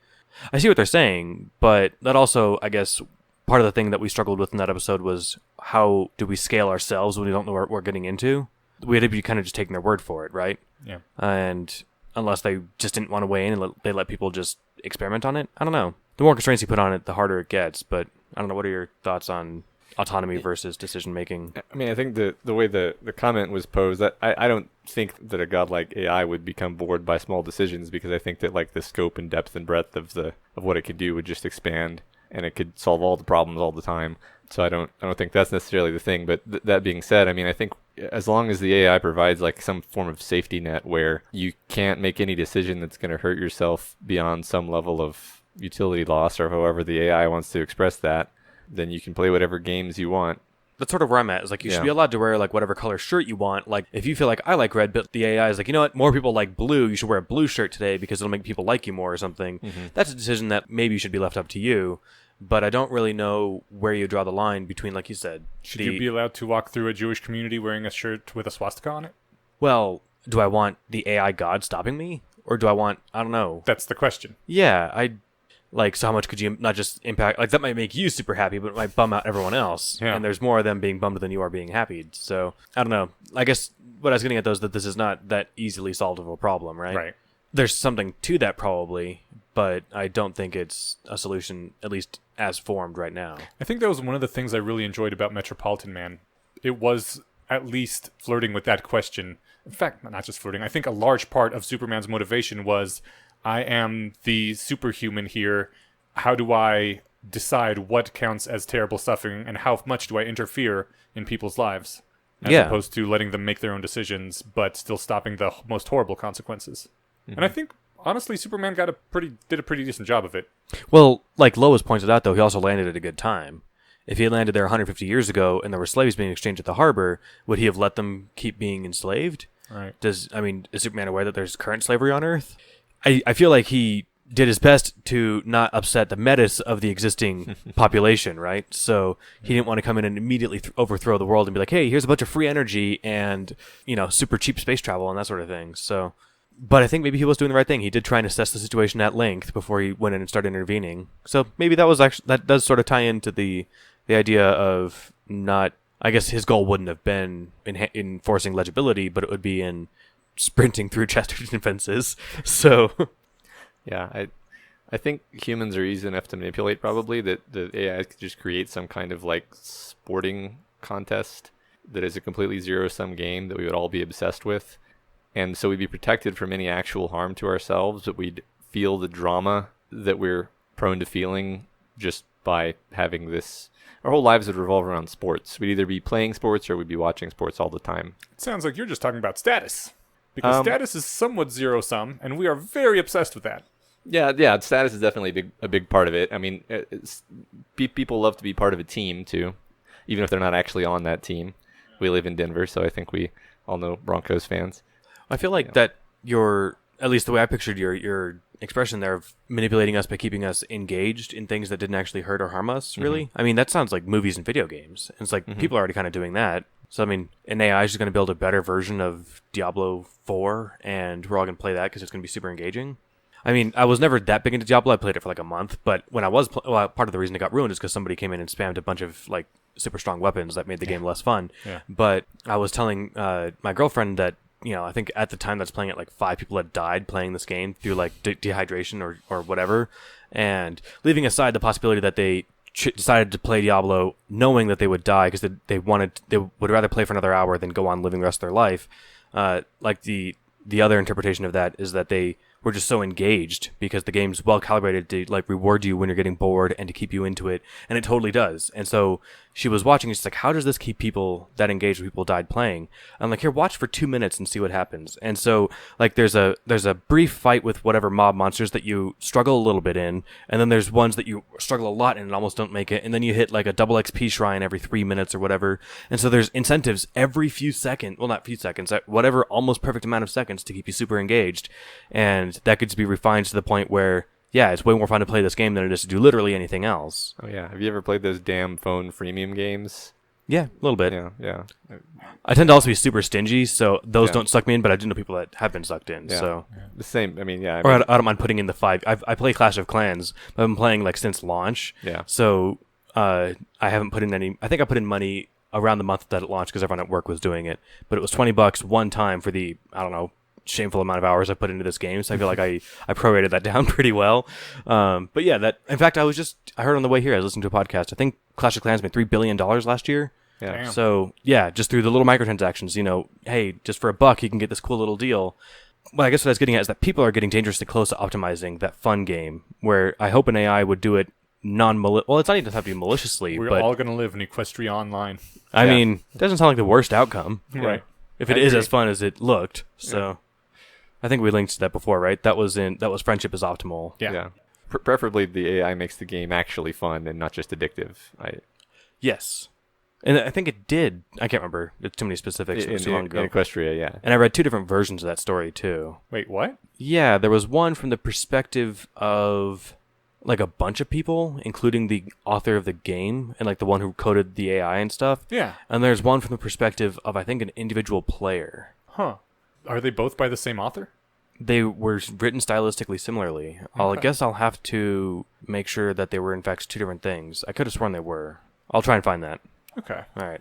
I see what they're saying, but that also, I guess, part of the thing that we struggled with in that episode was how do we scale ourselves when we don't know what we're getting into? We had to be kind of just taking their word for it, right? Yeah. And unless they just didn't want to weigh in and they let people just experiment on it, I don't know. The more constraints you put on it, the harder it gets, but I don't know. What are your thoughts on autonomy versus decision making. I mean, I think the way the comment was posed, that I don't think that a godlike AI would become bored by small decisions, because I think that like the scope and depth and breadth of what it could do would just expand, and it could solve all the problems all the time. So I don't think that's necessarily the thing. But that being said, I mean, I think as long as the AI provides like some form of safety net where you can't make any decision that's going to hurt yourself beyond some level of utility loss, or however the AI wants to express that, then you can play whatever games you want. That's sort of where I'm at. Is like you should be allowed to wear like whatever color shirt you want. Like if you feel like I like red, but the AI is like, you know what, more people like blue, you should wear a blue shirt today because it'll make people like you more or something. That's a decision that maybe should be left up to you. But I don't really know where you draw the line between, like you said. Should you be allowed to walk through a Jewish community wearing a shirt with a swastika on it? Do I want the AI god stopping me? Or do I want, I don't know. That's the question. Yeah, so how much could you not just impact, like that might make you super happy, but it might bum out everyone else. Yeah. And there's more of them being bummed than you are being happy. So, I don't know. I guess what I was getting at though is that this is not that easily solvable problem, right? Right. There's something to that probably, but I don't think it's a solution, at least as formed right now. I think that was one of the things I really enjoyed about Metropolitan Man. It was at least flirting with that question. In fact, not just flirting. I think a large part of Superman's motivation was, I am the superhuman here. How do I decide what counts as terrible suffering, and how much do I interfere in people's lives? As opposed to letting them make their own decisions, but still stopping the most horrible consequences. And I think, honestly, Superman did a pretty decent job of it. Well, like Lois pointed out, though, he also landed at a good time. If he had landed there 150 years ago and there were slaves being exchanged at the harbor, would he have let them keep being enslaved? Right. Is Superman aware that there's current slavery on Earth? I feel like he did his best to not upset the metis of the existing population, right? So he didn't want to come in and immediately overthrow the world and be like, hey, here's a bunch of free energy and, super cheap space travel and that sort of thing. So, but I think maybe he was doing the right thing. He did try and assess the situation at length before he went in and started intervening. So maybe that does sort of tie into the idea of not, I guess his goal wouldn't have been in enforcing legibility, but it would be in sprinting through Chesterton fences. So yeah, I think humans are easy enough to manipulate, probably, that the AI could just create some kind of like sporting contest that is a completely zero-sum game that we would all be obsessed with. And so we'd be protected from any actual harm to ourselves, but we'd feel the drama that we're prone to feeling just by having this. Our whole lives would revolve around sports. We'd either be playing sports or we'd be watching sports all the time. It sounds like you're just talking about status. Because status is somewhat zero-sum, and we are very obsessed with that. Yeah, status is definitely a big part of it. I mean, people love to be part of a team, too, even if they're not actually on that team. We live in Denver, so I think we all know Broncos fans. I feel like that at least the way I pictured your expression there of manipulating us by keeping us engaged in things that didn't actually hurt or harm us, really. Mm-hmm. I mean, that sounds like movies and video games. And it's like people are already kind of doing that. So, I mean, an AI is just going to build a better version of Diablo 4, and we're all going to play that because it's going to be super engaging. I mean, I was never that big into Diablo. I played it for like a month, but when I was part of the reason it got ruined is because somebody came in and spammed a bunch of like super strong weapons that made the game less fun. Yeah. But I was telling my girlfriend that, I think at the time that's playing it, like 5 people had died playing this game through like dehydration or whatever. And leaving aside the possibility that they decided to play Diablo knowing that they would die because they would rather play for another hour than go on living the rest of their life. Like the other interpretation of that is that they were just so engaged because the game's well calibrated to like reward you when you're getting bored and to keep you into it, and it totally does. And so she was watching, and she's like, how does this keep people that engaged when people died playing? I'm like, here, watch for 2 minutes and see what happens. And so like there's a brief fight with whatever mob monsters that you struggle a little bit in, and then there's ones that you struggle a lot and almost don't make it, and then you hit like a double XP shrine every 3 minutes or whatever. And so there's incentives every few seconds, well, not few seconds, whatever almost perfect amount of seconds to keep you super engaged. And that could be refined to the point where, yeah, it's way more fun to play this game than it is to do literally anything else. Oh, yeah. Have you ever played those damn phone freemium games? Yeah, a little bit. Yeah. I tend to also be super stingy, so those don't suck me in, but I do know people that have been sucked in. Yeah. So the same. I mean, yeah. I don't mind putting in the 5. I play Clash of Clans, but I've been playing like since launch. Yeah. So I haven't put in any. I think I put in money around the month that it launched because everyone at work was doing it. But it was $20 one time for the, I don't know, shameful amount of hours I put into this game, so I feel like I prorated that down pretty well. But yeah, that in fact I heard on the way here, I was listening to a podcast. I think Clash of Clans made $3 billion last year. Yeah. Damn. So yeah, just through the little microtransactions, hey, just for $1 you can get this cool little deal. Well, I guess what I was getting at is that people are getting dangerously close to optimizing that fun game, where I hope an AI would do it well, it's not even have to be maliciously, We're but all gonna live in Equestria Online. I mean, it doesn't sound like the worst outcome. Right. If it is as fun as it looked. So I think we linked to that before, right? That was Friendship is Optimal. Yeah. Preferably the AI makes the game actually fun and not just addictive. Yes. And I think it did. I can't remember. It's too many specifics. It was too long ago. In Equestria, yeah. And I read 2 different versions of that story, too. Wait, what? Yeah, there was one from the perspective of like a bunch of people, including the author of the game and like the one who coded the AI and stuff. Yeah. And there's one from the perspective of, I think, an individual player. Huh. Are they both by the same author? They were written stylistically similarly. I guess I'll have to make sure that they were in fact 2 different things. I could have sworn they were. I'll try and find that. Okay. All right.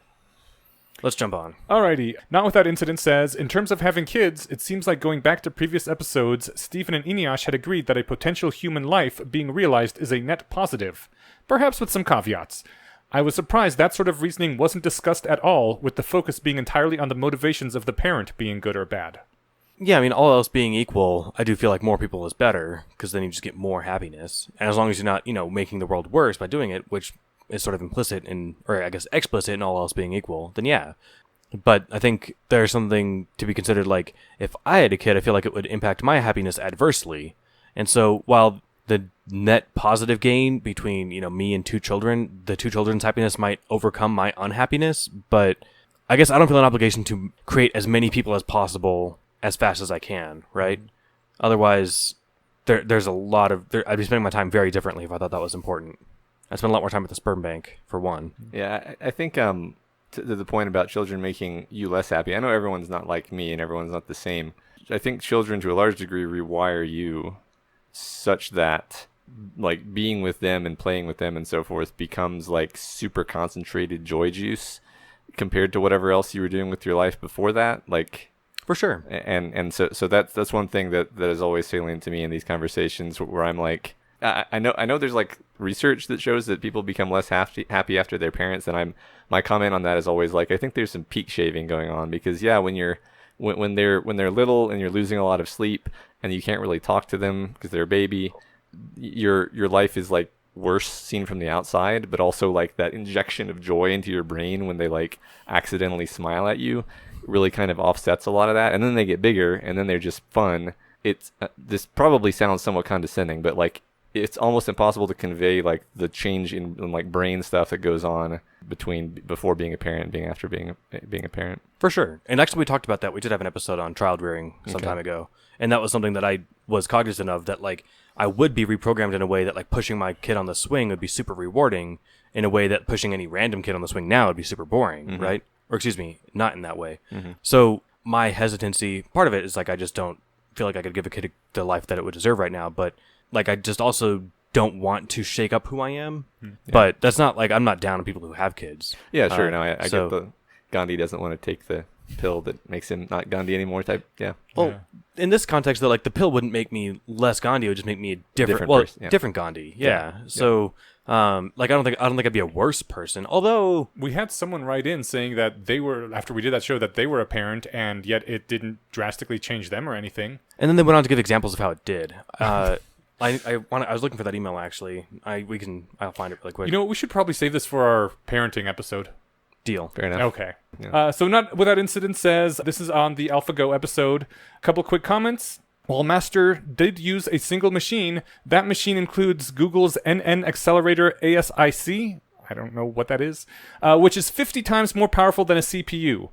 Let's jump on. Alrighty. Not Without Incident says, in terms of having kids, it seems like going back to previous episodes, Stephen and Ineash had agreed that a potential human life being realized is a net positive. Perhaps with some caveats. I was surprised that sort of reasoning wasn't discussed at all, with the focus being entirely on the motivations of the parent being good or bad. Yeah, I mean, all else being equal, I do feel like more people is better, because then you just get more happiness. And as long as you're not, making the world worse by doing it, which is sort of implicit or I guess explicit in all else being equal, then yeah. But I think there's something to be considered, like, if I had a kid, I feel like it would impact my happiness adversely. And so while the net positive gain between, me and 2 children, the 2 children's happiness might overcome my unhappiness, but I guess I don't feel an obligation to create as many people as possible as fast as I can, right? Otherwise, there's a lot of... I'd be spending my time very differently if I thought that was important. I spend a lot more time at the sperm bank, for one. Yeah, I think to the point about children making you less happy, I know everyone's not like me and everyone's not the same. I think children, to a large degree, rewire you such that, like, being with them and playing with them and so forth becomes, like, super concentrated joy juice compared to whatever else you were doing with your life before that. Like... For sure. And so that's one thing that is always salient to me in these conversations, where I'm like... I know there's like research that shows that people become less happy after their parents, and my comment on that is always like, I think there's some peak shaving going on, because when they're little and you're losing a lot of sleep and you can't really talk to them because they're a baby, your life is like worse seen from the outside, but also like that injection of joy into your brain when they like accidentally smile at you really kind of offsets a lot of that, and then they get bigger and then they're just fun. It's this probably sounds somewhat condescending, but like, it's almost impossible to convey like the change in like brain stuff that goes on before being a parent and being after being a parent. For sure. And actually we talked about that. We did have an episode on child rearing some time ago. And that was something that I was cognizant of, that like I would be reprogrammed in a way that like pushing my kid on the swing would be super rewarding, in a way that pushing any random kid on the swing now would be super boring, right? Or excuse me, not in that way. So my hesitancy, part of it is like I just don't feel like I could give a kid the life that it would deserve right now, but like I just also don't want to shake up who I am. But that's not like I'm not down on people who have kids. Yeah, sure. No, I get the Gandhi doesn't want to take the pill that makes him not Gandhi anymore type. Yeah. Well, in this context though, like the pill wouldn't make me less Gandhi. It would just make me a different person, different Gandhi. Yeah. So like I don't think I'd be a worse person. Although we had someone write in saying that they were, after we did that show, that they were a parent and yet it didn't drastically change them or anything. And then they went on to give examples of how it did. I was looking for that email actually. I'll find it really quick. You know what? We should probably save this for our parenting episode. Deal. Fair enough. Okay. Yeah. So Not Without Incident says, this is on the AlphaGo episode. A couple quick comments. While Master did use a single machine, that machine includes Google's NN Accelerator ASIC. I don't know what that is. Which is 50 times more powerful than a CPU.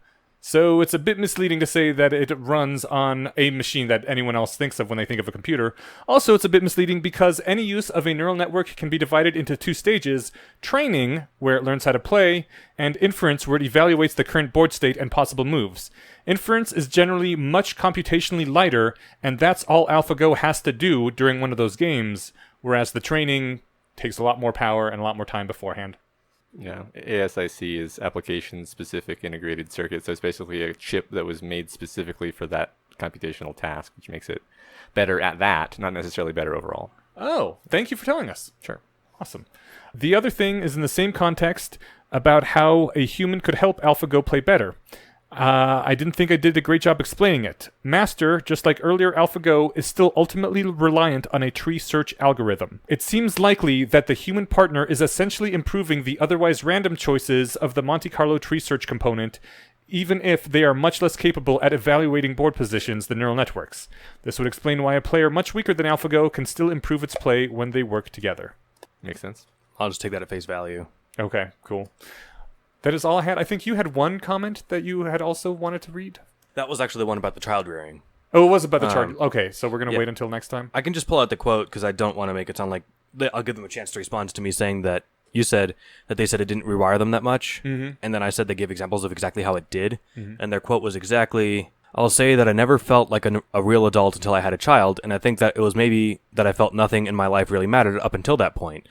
So it's a bit misleading to say that it runs on a machine that anyone else thinks of when they think of a computer. Also, it's a bit misleading because any use of a neural network can be divided into 2 stages: training, where it learns how to play, and inference, where it evaluates the current board state and possible moves. Inference is generally much computationally lighter, and that's all AlphaGo has to do during one of those games, whereas the training takes a lot more power and a lot more time beforehand. Yeah, ASIC is application-specific integrated circuit, so it's basically a chip that was made specifically for that computational task, which makes it better at that, not necessarily better overall. Oh, thank you for telling us. Sure. Awesome. The other thing is in the same context about how a human could help AlphaGo play better. I didn't think I did a great job explaining it. Master, just like earlier AlphaGo, is still ultimately reliant on a tree search algorithm. It seems likely that the human partner is essentially improving the otherwise random choices of the Monte Carlo tree search component, even if they are much less capable at evaluating board positions than neural networks. This would explain why a player much weaker than AlphaGo can still improve its play when they work together. Makes sense. I'll just take that at face value. Okay, cool. That is all I had. I think you had one comment that you had also wanted to read. That was actually the one about the child rearing. Oh, it was about the chart. Okay, so we're going to yeah. wait until next time. I can just pull out the quote because I don't want to make it sound like... I'll give them a chance to respond to me saying that you said that they said it didn't rewire them that much, and then I said they gave examples of exactly how it did, and their quote was exactly... I'll say that I never felt like a real adult until I had a child, and I think that it was maybe that I felt nothing in my life really mattered up until that point.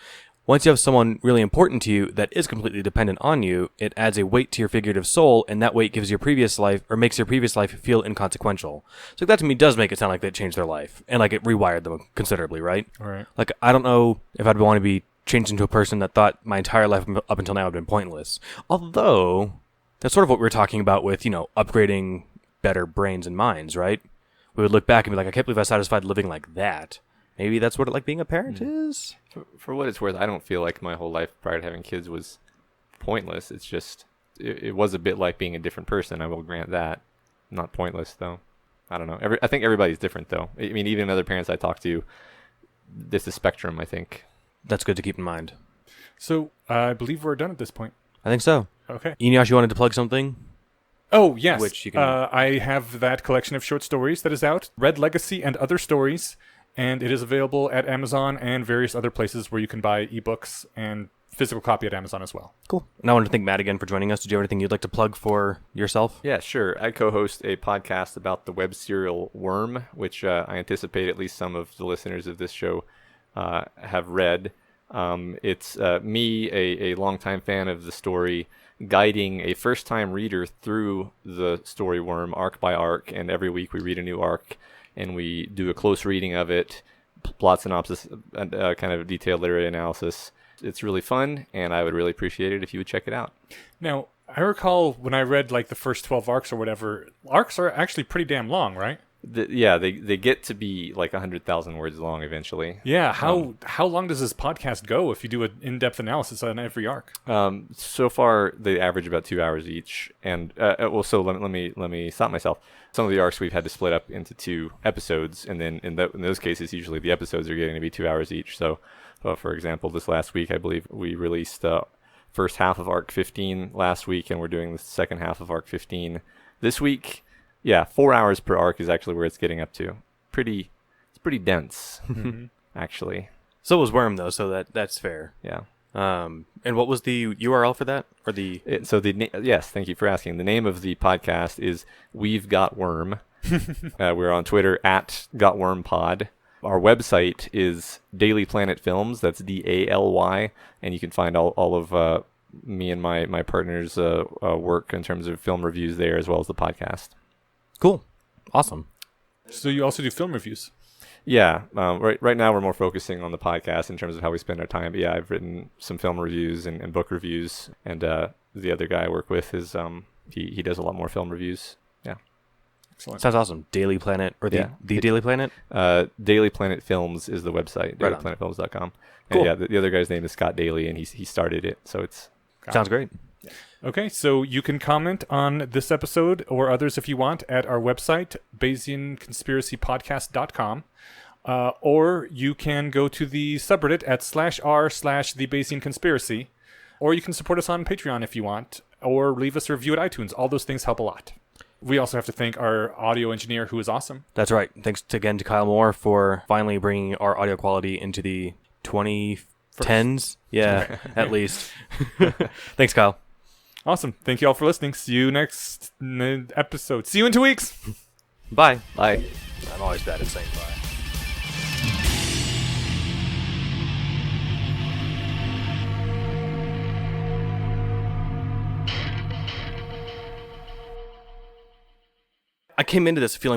Once you have someone really important to you that is completely dependent on you, it adds a weight to your figurative soul, and that weight gives your previous life, or makes your previous life feel inconsequential. So that to me does make it sound like that changed their life, and like it rewired them considerably, right? All right. Like, I don't know if I'd want to be changed into a person that thought my entire life up until now had been pointless. Although, that's sort of what we were talking about with, upgrading better brains and minds, right? We would look back and be like, I can't believe I was satisfied living like that. Maybe that's what like being a parent is. For what it's worth, I don't feel like my whole life prior to having kids was pointless. It's just, it was a bit like being a different person. I will grant that. Not pointless, though. I don't know. I think everybody's different, though. I mean, even other parents I talk to, there's a spectrum, I think. That's good to keep in mind. So, I believe we're done at this point. I think so. Okay. Inuyasha, you wanted to plug something? Oh, yes. Which you can... I have that collection of short stories that is out, Red Legacy and Other Stories, and it is available at Amazon and various other places where you can buy ebooks and physical copy at Amazon as well. Cool. And I want to thank Matt again for joining us. Did you have anything you'd like to plug for yourself? Yeah, sure. I co-host a podcast about the web serial Worm, which I anticipate at least some of the listeners of this show have read. It's me, a longtime fan of the story, guiding a first-time reader through the story Worm, arc by arc, and every week we read a new arc, and we do a close reading of it, plot synopsis, and kind of detailed literary analysis. It's really fun, and I would really appreciate it if you would check it out. Now, I recall when I read like the first 12 arcs or whatever, arcs are actually pretty damn long, right? They get to be like 100,000 words long eventually. Yeah, how long does this podcast go if you do an in-depth analysis on every arc? So far they average about 2 hours each, and so let me stop myself. Some of the arcs we've had to split up into 2 episodes, and then in those cases usually the episodes are getting to be 2 hours each. So, for example, this last week I believe we released first half of arc 15 last week, and we're doing the second half of arc 15 this week. Yeah, 4 hours per arc is actually where it's getting up to. It's pretty dense, actually. So was Worm, though, so that's fair. Yeah. And what was the URL for that? Or yes, thank you for asking. The name of the podcast is We've Got Worm. We're on Twitter at GotWormPod. Our website is Daily Planet Films. That's DALY, and you can find all of me and my partner's work in terms of film reviews there, as well as the podcast. Cool. Awesome. So you also do film reviews? Yeah. Right now we're more focusing on the podcast in terms of how we spend our time. But yeah, I've written some film reviews and book reviews, and the other guy I work with is he does a lot more film reviews. Yeah. Excellent. Sounds awesome. Daily Planet, or the Daily Planet? Daily Planet Films is the website, Right dailyplanetfilms.com. Cool. And yeah, the other guy's name is Scott Daly, and he started it, so it's... Sounds great. Okay, so you can comment on this episode or others if you want at our website, BayesianConspiracyPodcast.com, or you can go to the subreddit at /r/The Bayesian Conspiracy, or you can support us on Patreon if you want, or leave us a review at iTunes. All those things help a lot. We also have to thank our audio engineer, who is awesome. That's right. Thanks again to Kyle Moore for finally bringing our audio quality into the 2010s. Yeah, at least. Thanks, Kyle. Awesome. Thank you all for listening. See you next episode. See you in 2 weeks. Bye. Bye. I'm always bad at saying bye. I came into this feeling